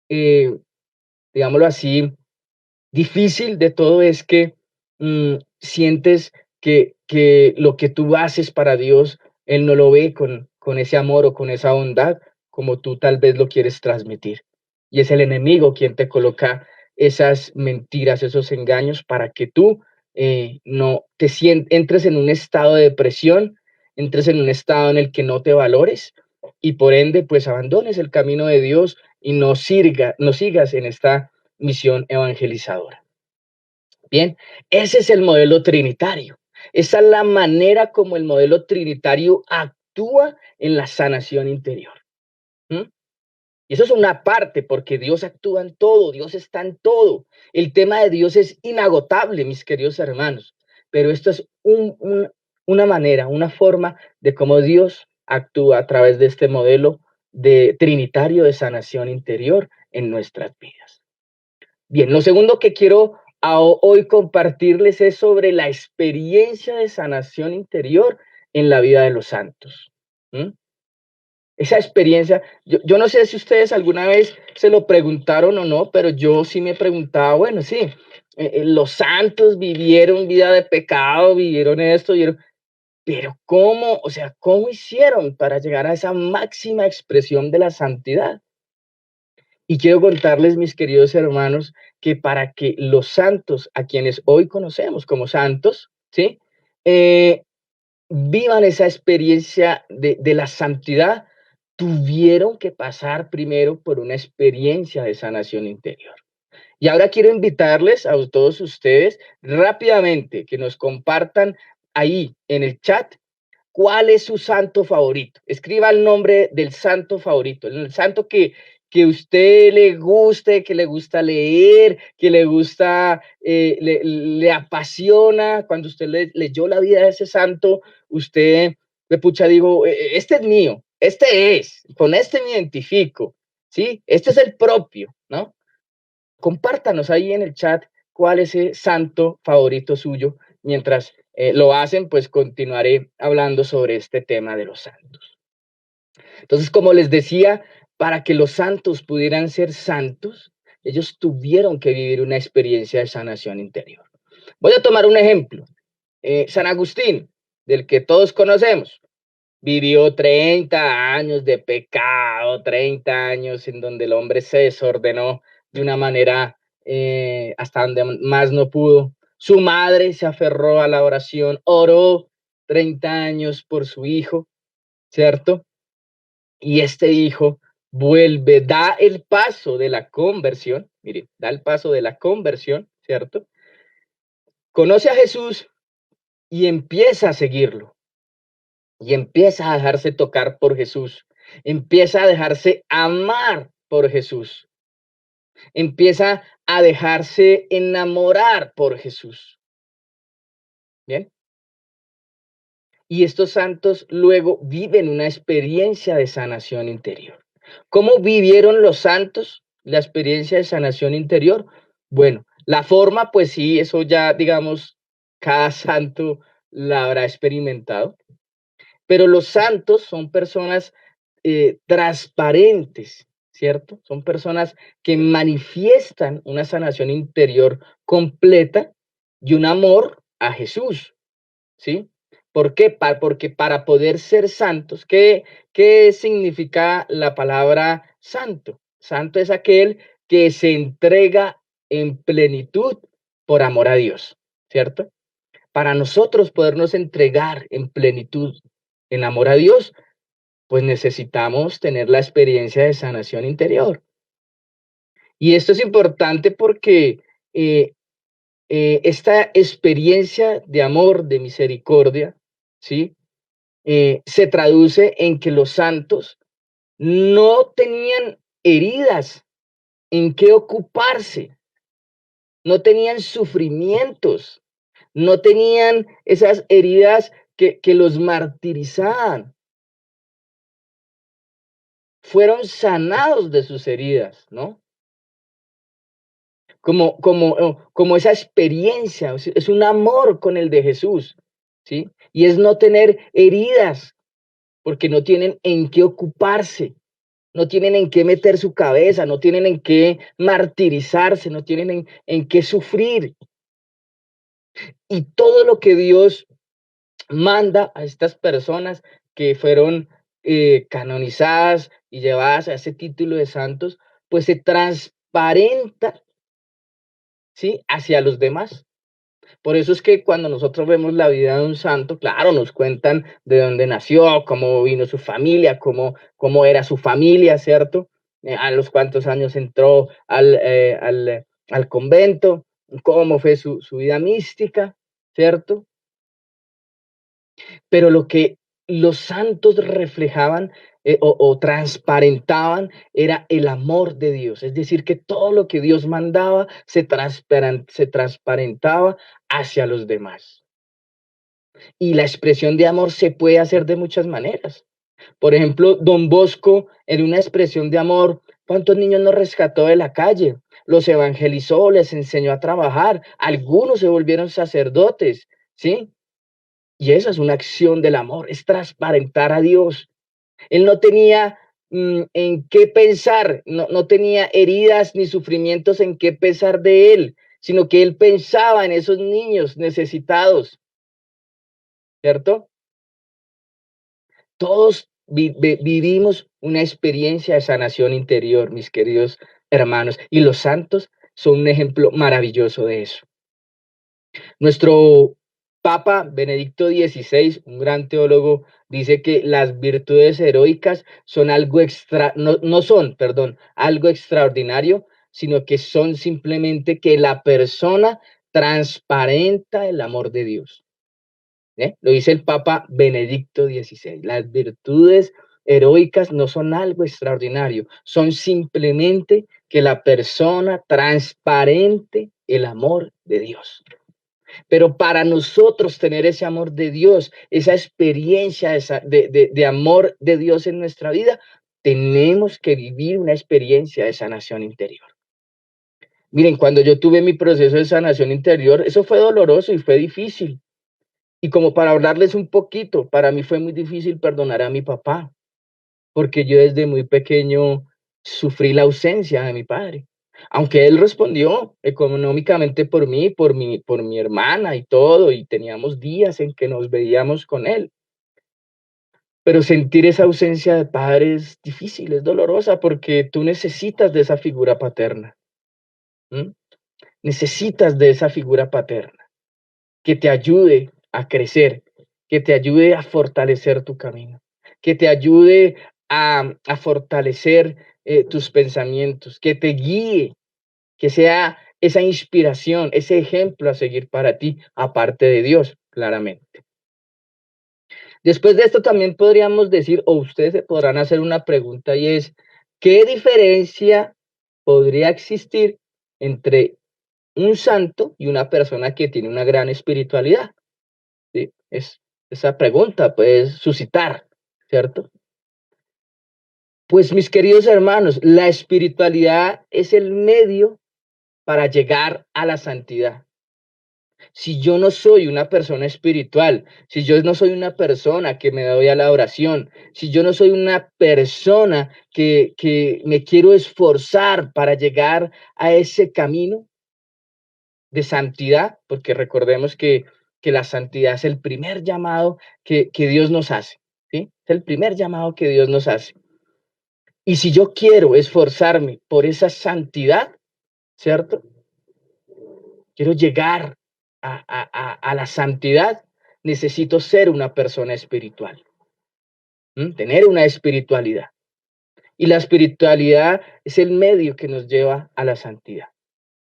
A: eh, digámoslo así, difícil de todo es que sientes que lo que tú haces para Dios, Él no lo ve con ese amor o con esa bondad como tú tal vez lo quieres transmitir. Y es el enemigo quien te coloca esas mentiras, esos engaños para que tú no te entres en un estado de depresión, entres en un estado en el que no te valores y por ende pues abandones el camino de Dios y no sigas en esta misión evangelizadora. Bien, ese es el modelo trinitario. Esa es la manera como el modelo trinitario actúa en la sanación interior. ¿M? Y eso es una parte, porque Dios actúa en todo, Dios está en todo. El tema de Dios es inagotable, mis queridos hermanos, pero esto es una manera, una forma de cómo Dios actúa a través de este modelo de trinitario de sanación interior en nuestras vidas. Bien, lo segundo que quiero hoy compartirles es sobre la experiencia de sanación interior en la vida de los santos. ¿M? Esa experiencia, yo no sé si ustedes alguna vez se lo preguntaron o no, pero yo sí me preguntaba, bueno, sí, los santos vivieron vida de pecado, vivieron esto, vivieron, pero ¿cómo, o sea, cómo hicieron para llegar a esa máxima expresión de la santidad? Y quiero contarles, mis queridos hermanos, que para que los santos, a quienes hoy conocemos como santos, ¿sí? vivan esa experiencia de la santidad, tuvieron que pasar primero por una experiencia de sanación interior. Y ahora quiero invitarles a todos ustedes rápidamente que nos compartan ahí en el chat cuál es su santo favorito. Escriba el nombre del santo favorito, el santo que usted le guste, que le gusta leer, que le gusta, le apasiona. Cuando usted leyó la vida de ese santo, usted de pucha digo, este es mío, este es, con este me identifico, ¿sí? Este es el propio, ¿no? Compártanos ahí en el chat cuál es ese santo favorito suyo. Mientras lo hacen, pues continuaré hablando sobre este tema de los santos. Entonces, como les decía, para que los santos pudieran ser santos, ellos tuvieron que vivir una experiencia de sanación interior. Voy a tomar un ejemplo. San Agustín, del que todos conocemos, vivió 30 años de pecado, 30 años en donde el hombre se desordenó de una manera hasta donde más no pudo. Su madre se aferró a la oración, oró 30 años por su hijo, ¿cierto? Y este hijo vuelve, da el paso de la conversión, mire, da el paso de la conversión, ¿cierto? Conoce a Jesús y empieza a seguirlo. Y empieza a dejarse tocar por Jesús, empieza a dejarse amar por Jesús, empieza a dejarse enamorar por Jesús. Bien. Y estos santos luego viven una experiencia de sanación interior. ¿Cómo vivieron los santos la experiencia de sanación interior? Bueno, la forma, pues sí, eso ya, digamos, cada santo la habrá experimentado. Pero los santos son personas transparentes, ¿cierto? Son personas que manifiestan una sanación interior completa y un amor a Jesús, ¿sí? ¿Por qué? Porque para poder ser santos, ¿qué significa la palabra santo? Santo es aquel que se entrega en plenitud por amor a Dios, ¿cierto? Para nosotros podernos entregar en plenitud en amor a Dios, pues necesitamos tener la experiencia de sanación interior. Y esto es importante porque eh, esta experiencia de amor, de misericordia, ¿sí? Se traduce en que los santos no tenían heridas en qué ocuparse, no tenían sufrimientos, no tenían esas heridas que los martirizaban. Fueron sanados de sus heridas, ¿no? Como esa experiencia, es un amor con el de Jesús, ¿sí? Y es no tener heridas, porque no tienen en qué ocuparse, no tienen en qué meter su cabeza, no tienen en qué martirizarse, no tienen en qué sufrir. Y todo lo que Dios manda a estas personas que fueron canonizadas y llevadas a ese título de santos, pues se transparenta, ¿sí? Hacia los demás. Por eso es que cuando nosotros vemos la vida de un santo, claro, nos cuentan de dónde nació, cómo vino su familia, cómo era su familia, ¿cierto? A los cuántos años entró al convento, cómo fue su vida mística, ¿cierto? Pero lo que los santos reflejaban o transparentaban era el amor de Dios. Es decir, que todo lo que Dios mandaba se transparentaba hacia los demás. Y la expresión de amor se puede hacer de muchas maneras. Por ejemplo, Don Bosco, en una expresión de amor, ¿cuántos niños nos rescató de la calle? Los evangelizó, les enseñó a trabajar, algunos se volvieron sacerdotes, ¿sí? Y esa es una acción del amor, es transparentar a Dios. Él no tenía en qué pensar, no tenía heridas ni sufrimientos en qué pensar de él, sino que él pensaba en esos niños necesitados, ¿cierto? Todos vivimos una experiencia de sanación interior, mis queridos hermanos, y los santos son un ejemplo maravilloso de eso. Nuestro Papa Benedicto XVI, un gran teólogo, dice que las virtudes heroicas son algo no son, perdón, algo extraordinario, sino que son simplemente que la persona transparenta el amor de Dios. Lo dice el Papa Benedicto XVI. Las virtudes heroicas no son algo extraordinario, son simplemente que la persona transparente el amor de Dios. Pero para nosotros tener ese amor de Dios, esa experiencia de amor de Dios en nuestra vida, tenemos que vivir una experiencia de sanación interior. Miren, cuando yo tuve mi proceso de sanación interior, eso fue doloroso y fue difícil. Y como para hablarles un poquito, para mí fue muy difícil perdonar a mi papá, porque yo desde muy pequeño sufrí la ausencia de mi padre. Aunque él respondió económicamente por mí, por mi hermana y todo, y teníamos días en que nos veíamos con él. Pero sentir esa ausencia de padre es difícil, es dolorosa, porque tú necesitas de esa figura paterna. ¿M? Necesitas de esa figura paterna que te ayude a crecer, que te ayude a fortalecer tu camino, que te ayude a fortalecer tus pensamientos, que te guíe, que sea esa inspiración, ese ejemplo a seguir para ti, aparte de Dios, claramente. Después de esto también podríamos decir, o ustedes se podrán hacer una pregunta y es, ¿qué diferencia podría existir entre un santo y una persona que tiene una gran espiritualidad? ¿Sí? Esa pregunta puede suscitar, ¿cierto? Pues mis queridos hermanos, la espiritualidad es el medio para llegar a la santidad. Si yo no soy una persona espiritual, si yo no soy una persona que me doy a la oración, si yo no soy una persona que me quiero esforzar para llegar a ese camino de santidad, porque recordemos que la santidad es el primer llamado que Dios nos hace, ¿sí? Es el primer llamado que Dios nos hace. Y si yo quiero esforzarme por esa santidad, ¿cierto? Quiero llegar a la santidad, necesito ser una persona espiritual, tener una espiritualidad. Y la espiritualidad es el medio que nos lleva a la santidad.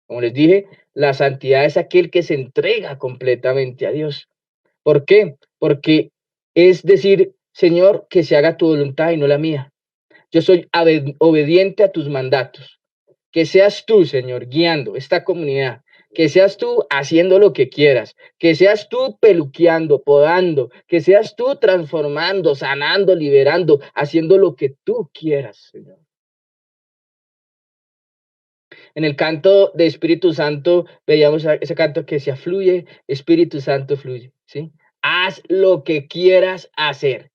A: Como les dije, la santidad es aquel que se entrega completamente a Dios. ¿Por qué? Porque es decir, Señor, que se haga tu voluntad y no la mía. Yo soy obediente a tus mandatos. Que seas tú, Señor, guiando esta comunidad, que seas tú haciendo lo que quieras, que seas tú peluqueando, podando, que seas tú transformando, sanando, liberando, haciendo lo que tú quieras, Señor. En el canto de Espíritu Santo veíamos ese canto que decía, fluye, Espíritu Santo fluye, ¿sí? Haz lo que quieras hacer.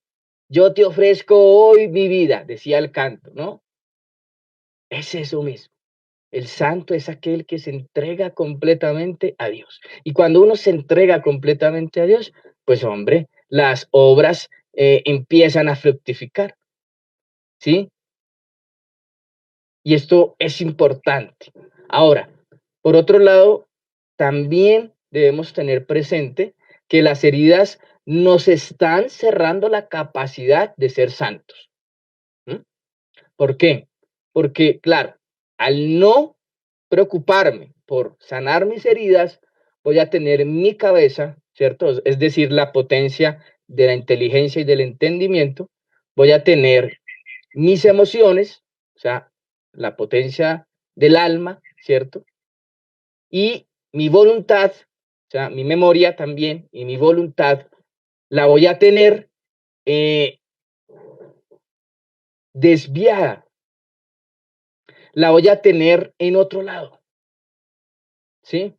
A: Yo te ofrezco hoy mi vida, decía el canto, ¿no? Es eso mismo. El santo es aquel que se entrega completamente a Dios. Y cuando uno se entrega completamente a Dios, pues hombre, las obras empiezan a fructificar, ¿sí? Y esto es importante. Ahora, por otro lado, también debemos tener presente que las heridas nos están cerrando la capacidad de ser santos. ¿M? ¿Por qué? Porque, claro, al no preocuparme por sanar mis heridas, voy a tener mi cabeza, ¿cierto? Es decir, la potencia de la inteligencia y del entendimiento, voy a tener mis emociones, o sea, la potencia del alma, ¿cierto? Y mi voluntad, o sea, mi memoria también y mi voluntad, la voy a tener eh, desviada, la voy a tener en otro lado, ¿sí?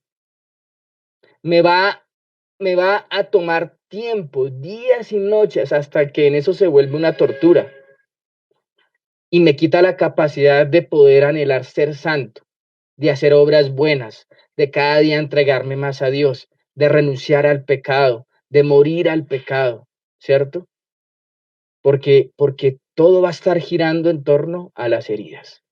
A: Me va, me va a tomar tiempo, días y noches, hasta que en eso se vuelve una tortura y me quita la capacidad de poder anhelar ser santo, de hacer obras buenas, de cada día entregarme más a Dios, de renunciar al pecado, de morir al pecado, ¿cierto? Porque todo va a estar girando en torno a las heridas.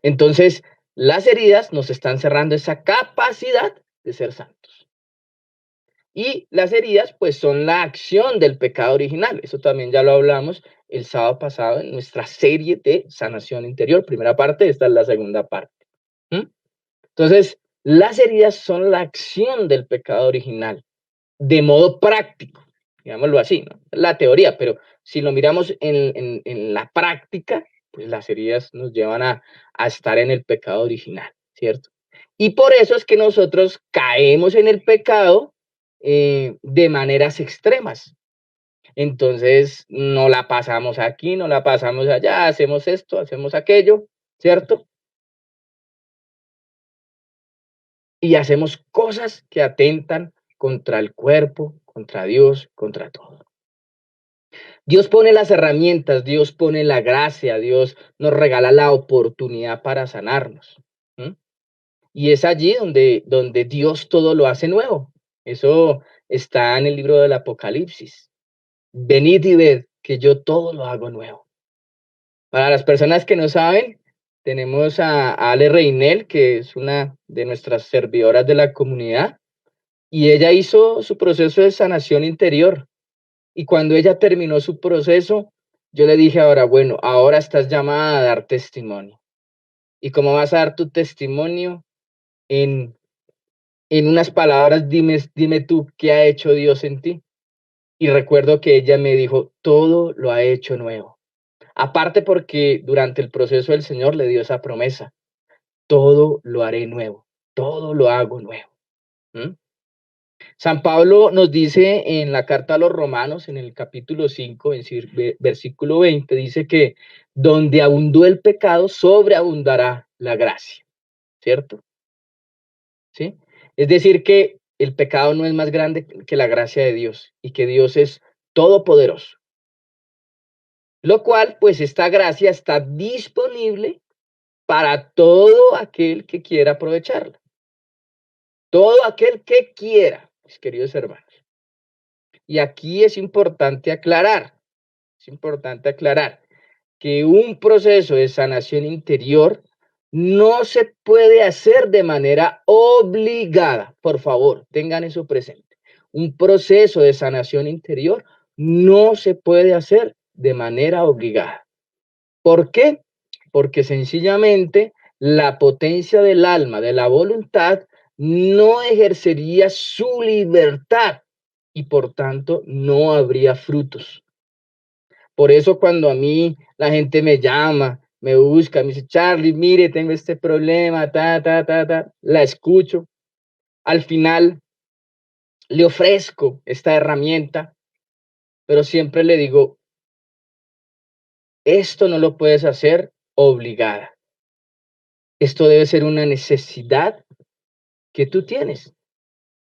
A: Entonces, las heridas nos están cerrando esa capacidad de ser santos. Y las heridas, pues, son la acción del pecado original. Eso también ya lo hablamos el sábado pasado en nuestra serie de sanación interior. Primera parte, esta es la segunda parte. ¿Mm? Entonces, las heridas son la acción del pecado original, de modo práctico, digámoslo así, ¿no? La teoría, pero si lo miramos en la práctica, pues las heridas nos llevan a estar en el pecado original, ¿cierto? Y por eso es que nosotros caemos en el pecado de maneras extremas. Entonces, no la pasamos aquí, no la pasamos allá, hacemos esto, hacemos aquello, ¿cierto? Y hacemos cosas que atentan contra el cuerpo, contra Dios, contra todo. Dios pone las herramientas, Dios pone la gracia, Dios nos regala la oportunidad para sanarnos. ¿M? Y es allí donde Dios todo lo hace nuevo. Eso está en el libro del Apocalipsis. Venid y ved que yo todo lo hago nuevo. Para las personas que no saben, tenemos a Ale Reinel, que es una de nuestras servidoras de la comunidad, y ella hizo su proceso de sanación interior. Y cuando ella terminó su proceso, yo le dije ahora, bueno, ahora estás llamada a dar testimonio. ¿Y cómo vas a dar tu testimonio? En, en unas palabras, dime tú qué ha hecho Dios en ti. Y recuerdo que ella me dijo, todo lo ha hecho nuevo. Aparte porque durante el proceso el Señor le dio esa promesa, todo lo haré nuevo, todo lo hago nuevo. ¿Mm? San Pablo nos dice en la carta a los Romanos, en el capítulo 5, versículo 20, dice que donde abundó el pecado, sobreabundará la gracia, ¿cierto? ¿Sí? Es decir, que el pecado no es más grande que la gracia de Dios y que Dios es todopoderoso. Lo cual, pues esta gracia está disponible para todo aquel que quiera aprovecharla. Todo aquel que quiera, mis queridos hermanos. Y aquí es importante aclarar que un proceso de sanación interior no se puede hacer de manera obligada. Por favor, tengan eso presente. Un proceso de sanación interior no se puede hacer de manera obligada. ¿Por qué? Porque sencillamente la potencia del alma, de la voluntad, no ejercería su libertad y por tanto no habría frutos. Por eso cuando a mí la gente me llama, me busca, me dice, Charlie, mire, tengo este problema, la escucho. Al final le ofrezco esta herramienta, pero siempre le digo, esto no lo puedes hacer obligada. Esto debe ser una necesidad que tú tienes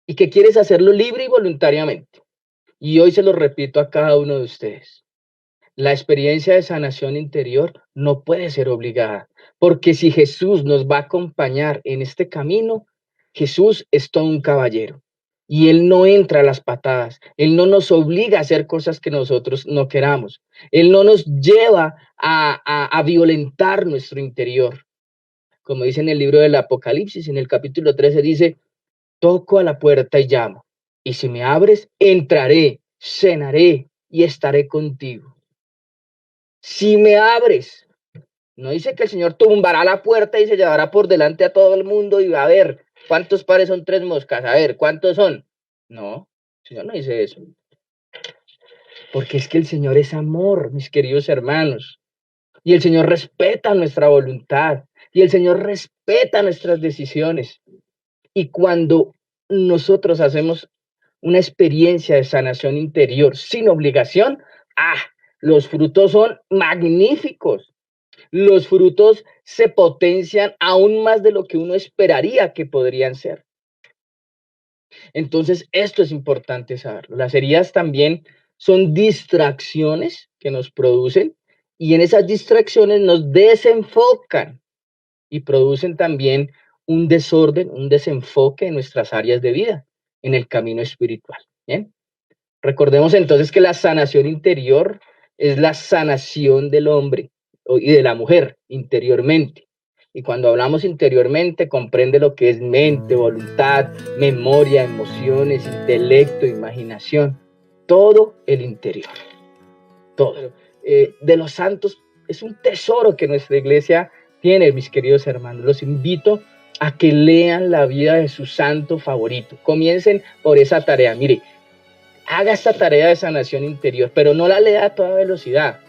A: y que quieres hacerlo libre y voluntariamente. Y hoy se lo repito a cada uno de ustedes. La experiencia de sanación interior no puede ser obligada, porque si Jesús nos va a acompañar en este camino, Jesús es todo un caballero y Él no entra a las patadas, Él no nos obliga a hacer cosas que nosotros no queramos, Él no nos lleva a violentar nuestro interior. Como dice en el libro del Apocalipsis, en el capítulo 13 dice, toco a la puerta y llamo, y si me abres, entraré, cenaré y estaré contigo. Si me abres, no dice que el Señor tumbará la puerta y se llevará por delante a todo el mundo y va a ver cuántos pares son tres moscas, a ver cuántos son. No, el Señor no dice eso. Porque es que el Señor es amor, mis queridos hermanos. Y el Señor respeta nuestra voluntad. Y el Señor respeta nuestras decisiones. Y cuando nosotros hacemos una experiencia de sanación interior sin obligación, los frutos son magníficos. Los frutos se potencian aún más de lo que uno esperaría que podrían ser. Entonces, esto es importante saberlo. Las heridas también son distracciones que nos producen y en esas distracciones nos desenfocan y producen también un desorden, un desenfoque en nuestras áreas de vida, en el camino espiritual. Bien, recordemos entonces que la sanación interior es la sanación del hombre y de la mujer interiormente. Y cuando hablamos interiormente, comprende lo que es mente, voluntad, memoria, emociones, intelecto, imaginación, todo el interior, todo. De los santos es un tesoro que nuestra iglesia tiene, mis queridos hermanos. Los invito a que lean la vida de su santo favorito. Comiencen por esa tarea. Mire, haga esta tarea de sanación interior, pero no la lea a toda velocidad.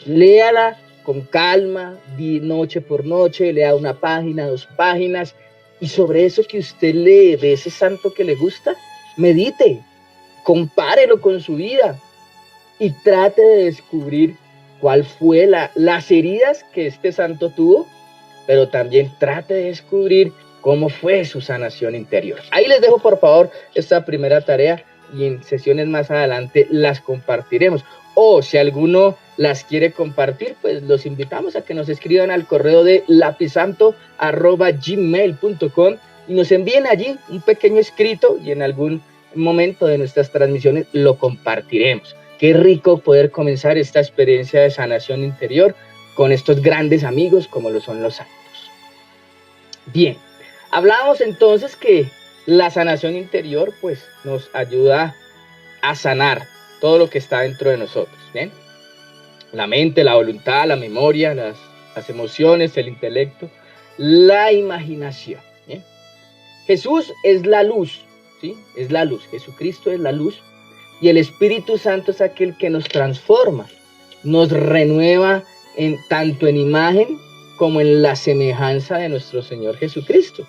A: Léala con calma, noche por noche, lea una página, 2 páginas, y sobre eso que usted lee de ese santo que le gusta, medite, compárelo con su vida y trate de descubrir cuál fue las heridas que este santo tuvo, pero también trate de descubrir cómo fue su sanación interior. Ahí les dejo, por favor, esta primera tarea y en sesiones más adelante las compartiremos. O si alguno las quiere compartir, pues los invitamos a que nos escriban al correo de lapizanto@gmail.com y nos envíen allí un pequeño escrito y en algún momento de nuestras transmisiones lo compartiremos. Qué rico poder comenzar esta experiencia de sanación interior con estos grandes amigos como lo son los santos. Bien, hablábamos entonces que la sanación interior pues nos ayuda a sanar todo lo que está dentro de nosotros, ¿bien? La mente, la voluntad, la memoria, las emociones, el intelecto, la imaginación, ¿bien? Jesús es la luz, ¿sí? Es la luz, Jesucristo es la luz y el Espíritu Santo es aquel que nos transforma, nos renueva tanto en imagen como en la semejanza de nuestro Señor Jesucristo.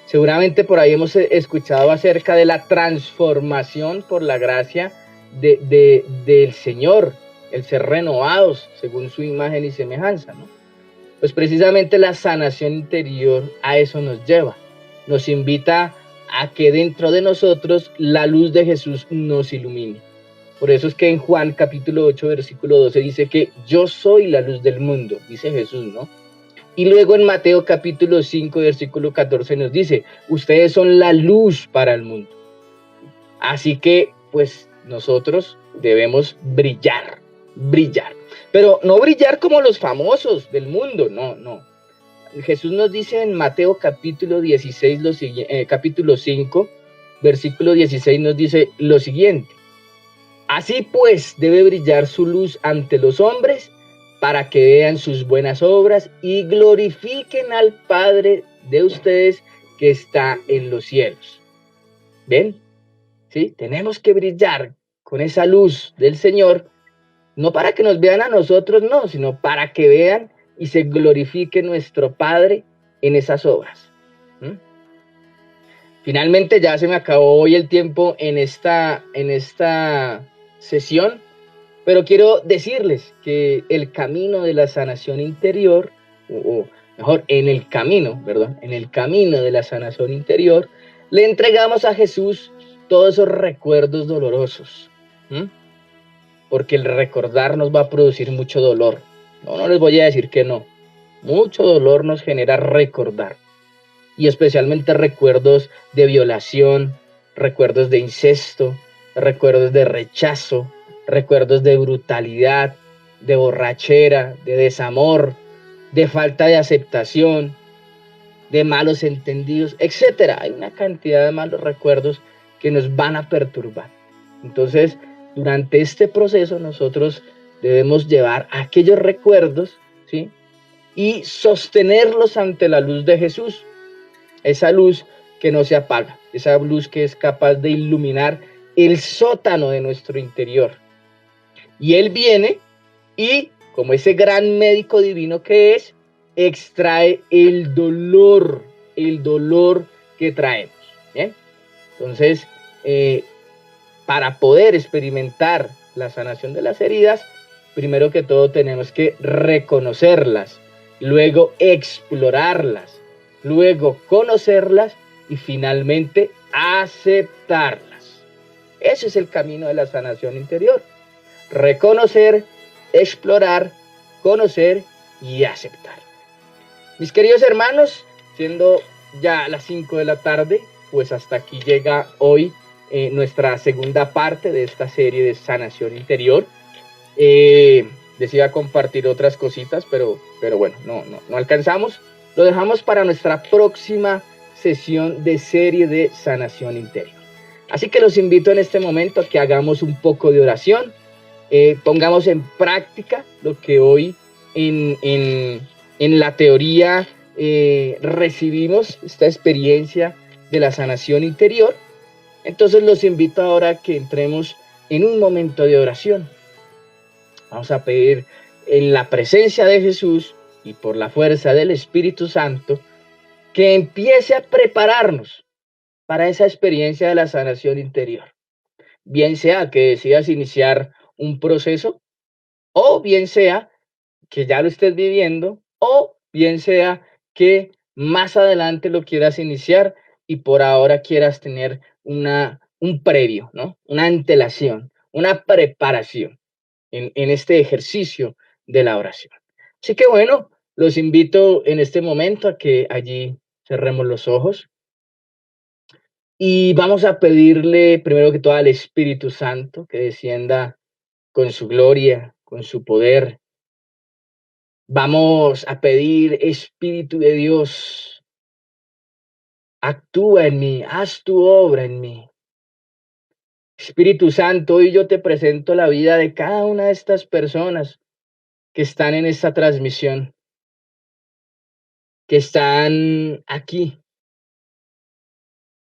A: Seguramente por ahí hemos escuchado acerca de la transformación por la gracia del Señor, el ser renovados según su imagen y semejanza, ¿no? Pues precisamente la sanación interior a eso nos lleva, nos invita a que dentro de nosotros la luz de Jesús nos ilumine. Por eso es que en Juan capítulo 8, versículo 12 dice que yo soy la luz del mundo, dice Jesús, ¿no? Y luego en Mateo capítulo 5, versículo 14 nos dice, ustedes son la luz para el mundo. Así que, pues, nosotros debemos brillar, brillar. Pero no brillar como los famosos del mundo, no, no. Jesús nos dice en Mateo capítulo 16, capítulo 5, versículo 16 nos dice lo siguiente. Así pues, debe brillar su luz ante los hombres para que vean sus buenas obras y glorifiquen al Padre de ustedes que está en los cielos. ¿Ven? ¿Sí? Tenemos que brillar con esa luz del Señor, no para que nos vean a nosotros, no, sino para que vean y se glorifique nuestro Padre en esas obras. ¿Mm? Finalmente ya se me acabó hoy el tiempo en esta sesión, pero quiero decirles que el camino de la sanación interior, o mejor, en el camino de la sanación interior, le entregamos a Jesús todos esos recuerdos dolorosos. ¿Mm? Porque el recordar nos va a producir mucho dolor. No les voy a decir que no. Mucho dolor nos genera recordar. Y especialmente recuerdos de violación, recuerdos de incesto, recuerdos de rechazo, recuerdos de brutalidad, de borrachera, de desamor, de falta de aceptación, de malos entendidos, etc. Hay una cantidad de malos recuerdos que nos van a perturbar. Entonces, durante este proceso nosotros debemos llevar aquellos recuerdos, ¿sí? Y sostenerlos ante la luz de Jesús. Esa luz que no se apaga, esa luz que es capaz de iluminar el sótano de nuestro interior. Y Él viene y, como ese gran médico divino que es, extrae el dolor que traemos. ¿Bien? Entonces, para poder experimentar la sanación de las heridas, primero que todo tenemos que reconocerlas, luego explorarlas, luego conocerlas y finalmente aceptarlas. Ese es el camino de la sanación interior. Reconocer, explorar, conocer y aceptar. Mis queridos hermanos, siendo ya las 5 de la tarde, pues hasta aquí llega hoy nuestra segunda parte de esta serie de sanación interior. Les iba a compartir otras cositas, pero bueno, no alcanzamos. lo dejamos para nuestra próxima sesión de serie de sanación interior. Así que los invito en este momento a que hagamos un poco de oración, pongamos en práctica lo que hoy en la teoría recibimos, esta experiencia de la sanación interior. Entonces los invito ahora a que entremos en un momento de oración. Vamos a pedir en la presencia de Jesús y por la fuerza del Espíritu Santo que empiece a prepararnos para esa experiencia de la sanación interior. Bien sea que decidas iniciar un proceso, o bien sea que ya lo estés viviendo, o bien sea que más adelante lo quieras iniciar y por ahora quieras tener un previo, ¿no? Una antelación, una preparación en este ejercicio de la oración. Así que bueno, los invito en este momento a que allí cerremos los ojos y vamos a pedirle primero que todo al Espíritu Santo que descienda con su gloria, con su poder. Vamos a pedir, Espíritu de Dios, actúa en mí, haz tu obra en mí. Espíritu Santo, hoy yo te presento la vida de cada una de estas personas que están en esta transmisión, que están aquí,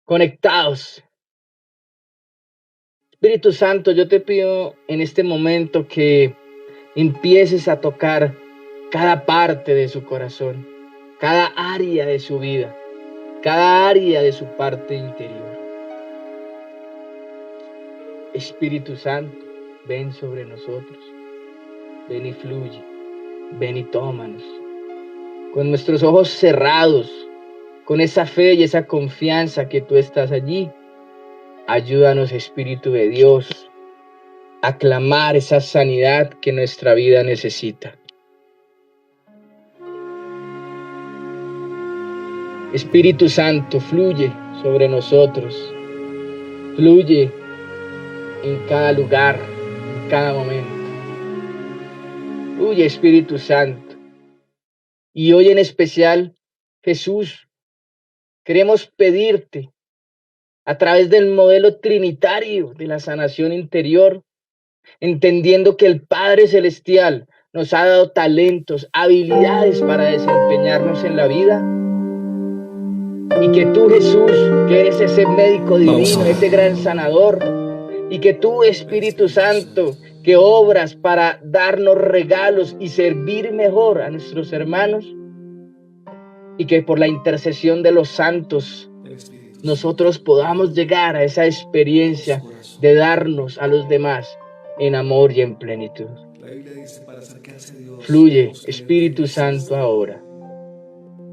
A: conectados. Espíritu Santo, yo te pido en este momento que empieces a tocar cada parte de su corazón, cada área de su vida, cada área de su parte interior. Espíritu Santo, ven sobre nosotros, ven y fluye, ven y tómanos. Con nuestros ojos cerrados, con esa fe y esa confianza que tú estás allí, ayúdanos, Espíritu de Dios, a clamar esa sanidad que nuestra vida necesita. Espíritu Santo, fluye sobre nosotros, fluye en cada lugar, en cada momento. Fluye, Espíritu Santo. Y hoy en especial, Jesús, queremos pedirte a través del modelo trinitario de la sanación interior, entendiendo que el Padre Celestial nos ha dado talentos, habilidades para desempeñarnos en la vida, y que tú, Jesús, que eres ese médico divino, ese gran sanador, y que tú, Espíritu Santo, que obras para darnos regalos y servir mejor a nuestros hermanos, y que por la intercesión de los santos nosotros podamos llegar a esa experiencia de darnos a los demás en amor y en plenitud. Fluye, Espíritu Santo, ahora.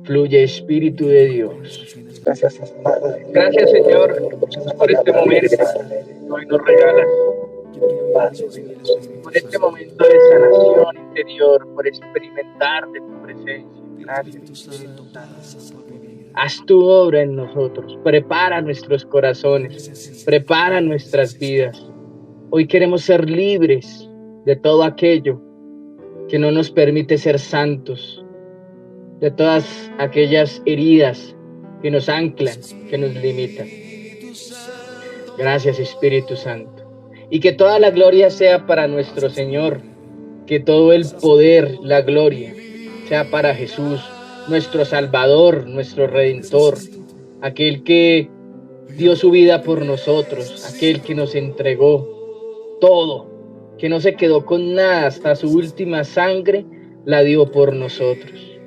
A: Fluye, Espíritu de Dios. Gracias, Señor, por este momento que hoy nos regalas, por este momento de sanación interior, por experimentar de tu presencia. Gracias. Haz tu obra en nosotros, prepara nuestros corazones, prepara nuestras vidas. Hoy queremos ser libres de todo aquello que no nos permite ser santos, de todas aquellas heridas que nos anclan, que nos limitan. Gracias, Espíritu Santo. Y que toda la gloria sea para nuestro Señor, que todo el poder, la gloria, sea para Jesús, nuestro Salvador, nuestro Redentor, aquel que dio su vida por nosotros, aquel que nos entregó todo, que no se quedó con nada, hasta su última sangre la dio por nosotros.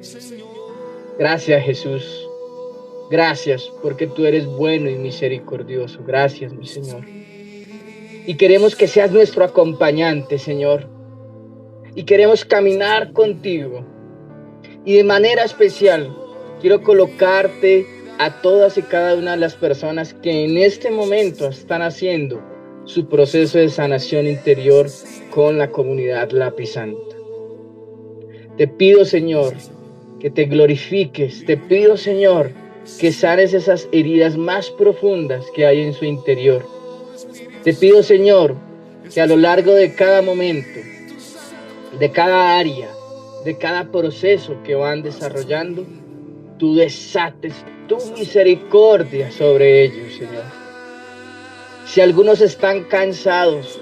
A: Gracias, Jesús. Gracias porque tú eres bueno y misericordioso. Gracias, mi Señor. Y queremos que seas nuestro acompañante, Señor. Y queremos caminar contigo. Y de manera especial, quiero colocarte a todas y cada una de las personas que en este momento están haciendo su proceso de sanación interior con la comunidad Lápiz Santa. Te pido, Señor, que te glorifiques. Te pido, Señor, que sanes esas heridas más profundas que hay en su interior. Te pido, Señor, que a lo largo de cada momento, de cada área, de cada proceso que van desarrollando, tú desates tu misericordia sobre ellos, Señor. Si algunos están cansados,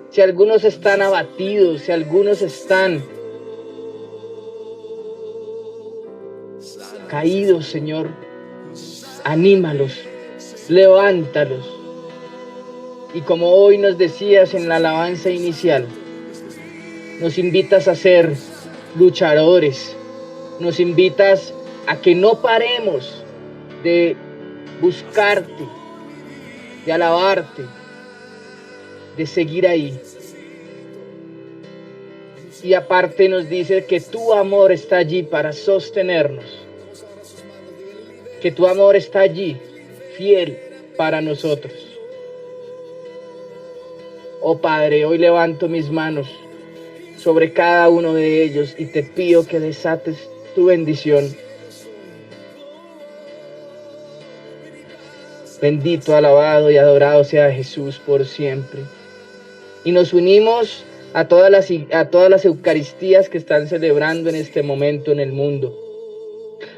A: si algunos están abatidos, si algunos están caídos, Señor, anímalos, levántalos. Y como hoy nos decías en la alabanza inicial, nos invitas a ser luchadores, nos invitas a que no paremos de buscarte, de alabarte, de seguir ahí. Y aparte nos dice que tu amor está allí para sostenernos, que tu amor está allí, fiel para nosotros. Oh Padre, hoy levanto mis manos sobre cada uno de ellos y te pido que desates tu bendición. Bendito, alabado y adorado sea Jesús por siempre. Y nos unimos a todas las Eucaristías que están celebrando en este momento en el mundo,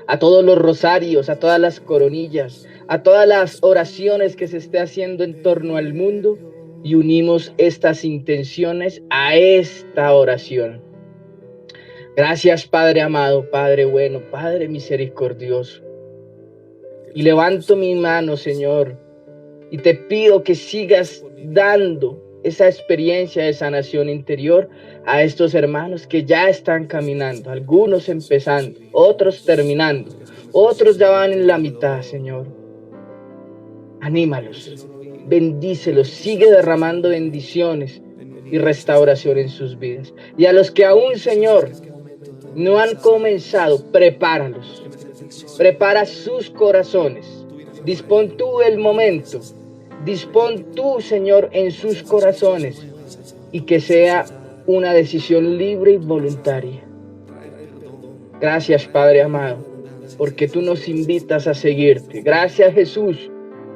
A: a todos los rosarios, a todas las coronillas, a todas las oraciones que se esté haciendo en torno al mundo, y unimos estas intenciones a esta oración. Gracias, Padre amado, Padre bueno, Padre misericordioso. Y levanto mi mano, Señor, y te pido que sigas dando esa experiencia de sanación interior a estos hermanos que ya están caminando, algunos empezando, otros terminando, otros ya van en la mitad, Señor. Anímalos, bendícelos, sigue derramando bendiciones y restauración en sus vidas. Y a los que aún, Señor, no han comenzado, prepáralos, prepara sus corazones, dispón tú el momento, dispón tú, Señor, en sus corazones, y que sea una decisión libre y voluntaria. Gracias, Padre amado, porque tú nos invitas a seguirte. Gracias, Jesús,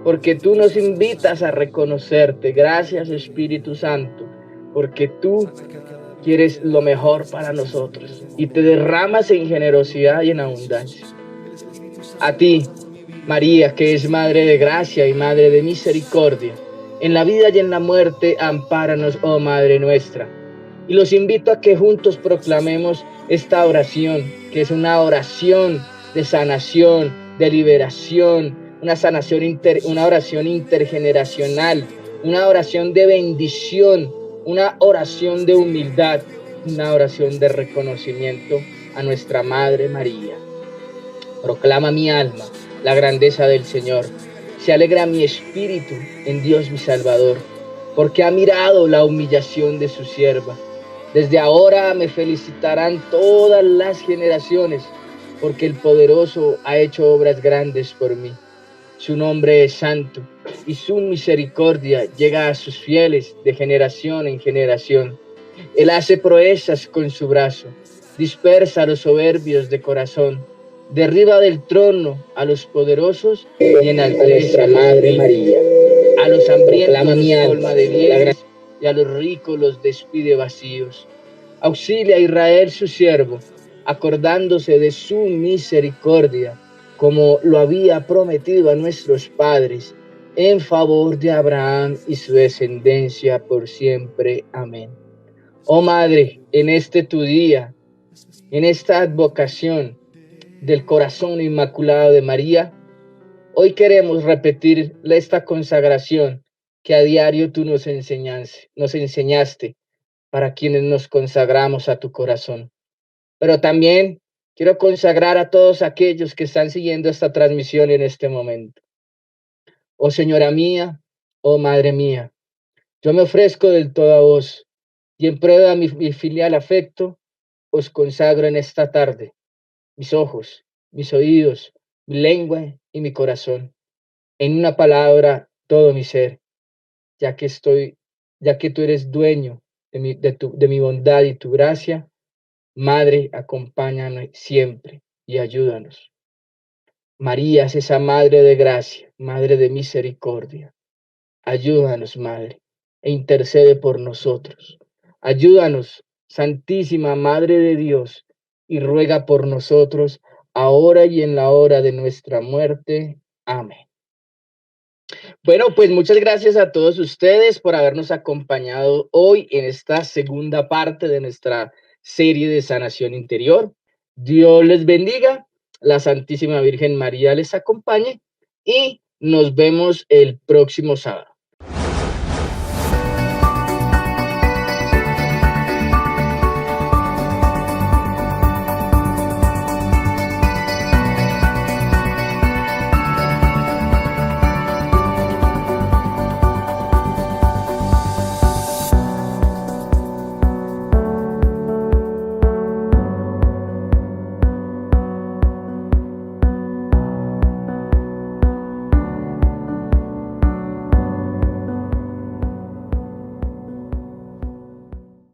A: porque tú nos invitas a reconocerte. Gracias, Espíritu Santo, porque tú quieres lo mejor para nosotros y te derramas en generosidad y en abundancia. A ti, María, que es Madre de Gracia y Madre de Misericordia, en la vida y en la muerte, ampáranos, oh Madre nuestra. Y los invito a que juntos proclamemos esta oración, que es una oración de sanación, de liberación, una oración intergeneracional, una oración de bendición, una oración de humildad, una oración de reconocimiento a nuestra Madre María. Proclama mi alma la grandeza del Señor. Se alegra mi espíritu en Dios mi Salvador, porque ha mirado la humillación de su sierva. Desde ahora me felicitarán todas las generaciones, porque el poderoso ha hecho obras grandes por mí. Su nombre es santo, y su misericordia llega a sus fieles de generación en generación. Él hace proezas con su brazo, dispersa a los soberbios de corazón, derriba del trono a los poderosos y enaltece a Madre María. A los hambrientos los colma de bienes y a los ricos los despide vacíos. Auxilia a Israel su siervo, acordándose de su misericordia, como lo había prometido a nuestros padres, en favor de Abraham y su descendencia por siempre. Amén. Oh Madre, en este tu día, en esta advocación del corazón inmaculado de María, hoy queremos repetir esta consagración que a diario tú nos enseñaste para quienes nos consagramos a tu corazón. Pero también quiero consagrar a todos aquellos que están siguiendo esta transmisión en este momento. Oh Señora mía, oh Madre mía, yo me ofrezco del todo a vos y en prueba de mi filial afecto, os consagro en esta tarde mis ojos, mis oídos, mi lengua y mi corazón. En una palabra, todo mi ser, ya que tú eres dueño de mi bondad y tu gracia. Madre, acompáñanos siempre y ayúdanos. María es esa Madre de gracia, Madre de misericordia. Ayúdanos, Madre, e intercede por nosotros. Ayúdanos, Santísima Madre de Dios, y ruega por nosotros ahora y en la hora de nuestra muerte. Amén. Bueno, pues muchas gracias a todos ustedes por habernos acompañado hoy en esta segunda parte de nuestra serie de sanación interior. Dios les bendiga, la Santísima Virgen María les acompañe y nos vemos el próximo sábado.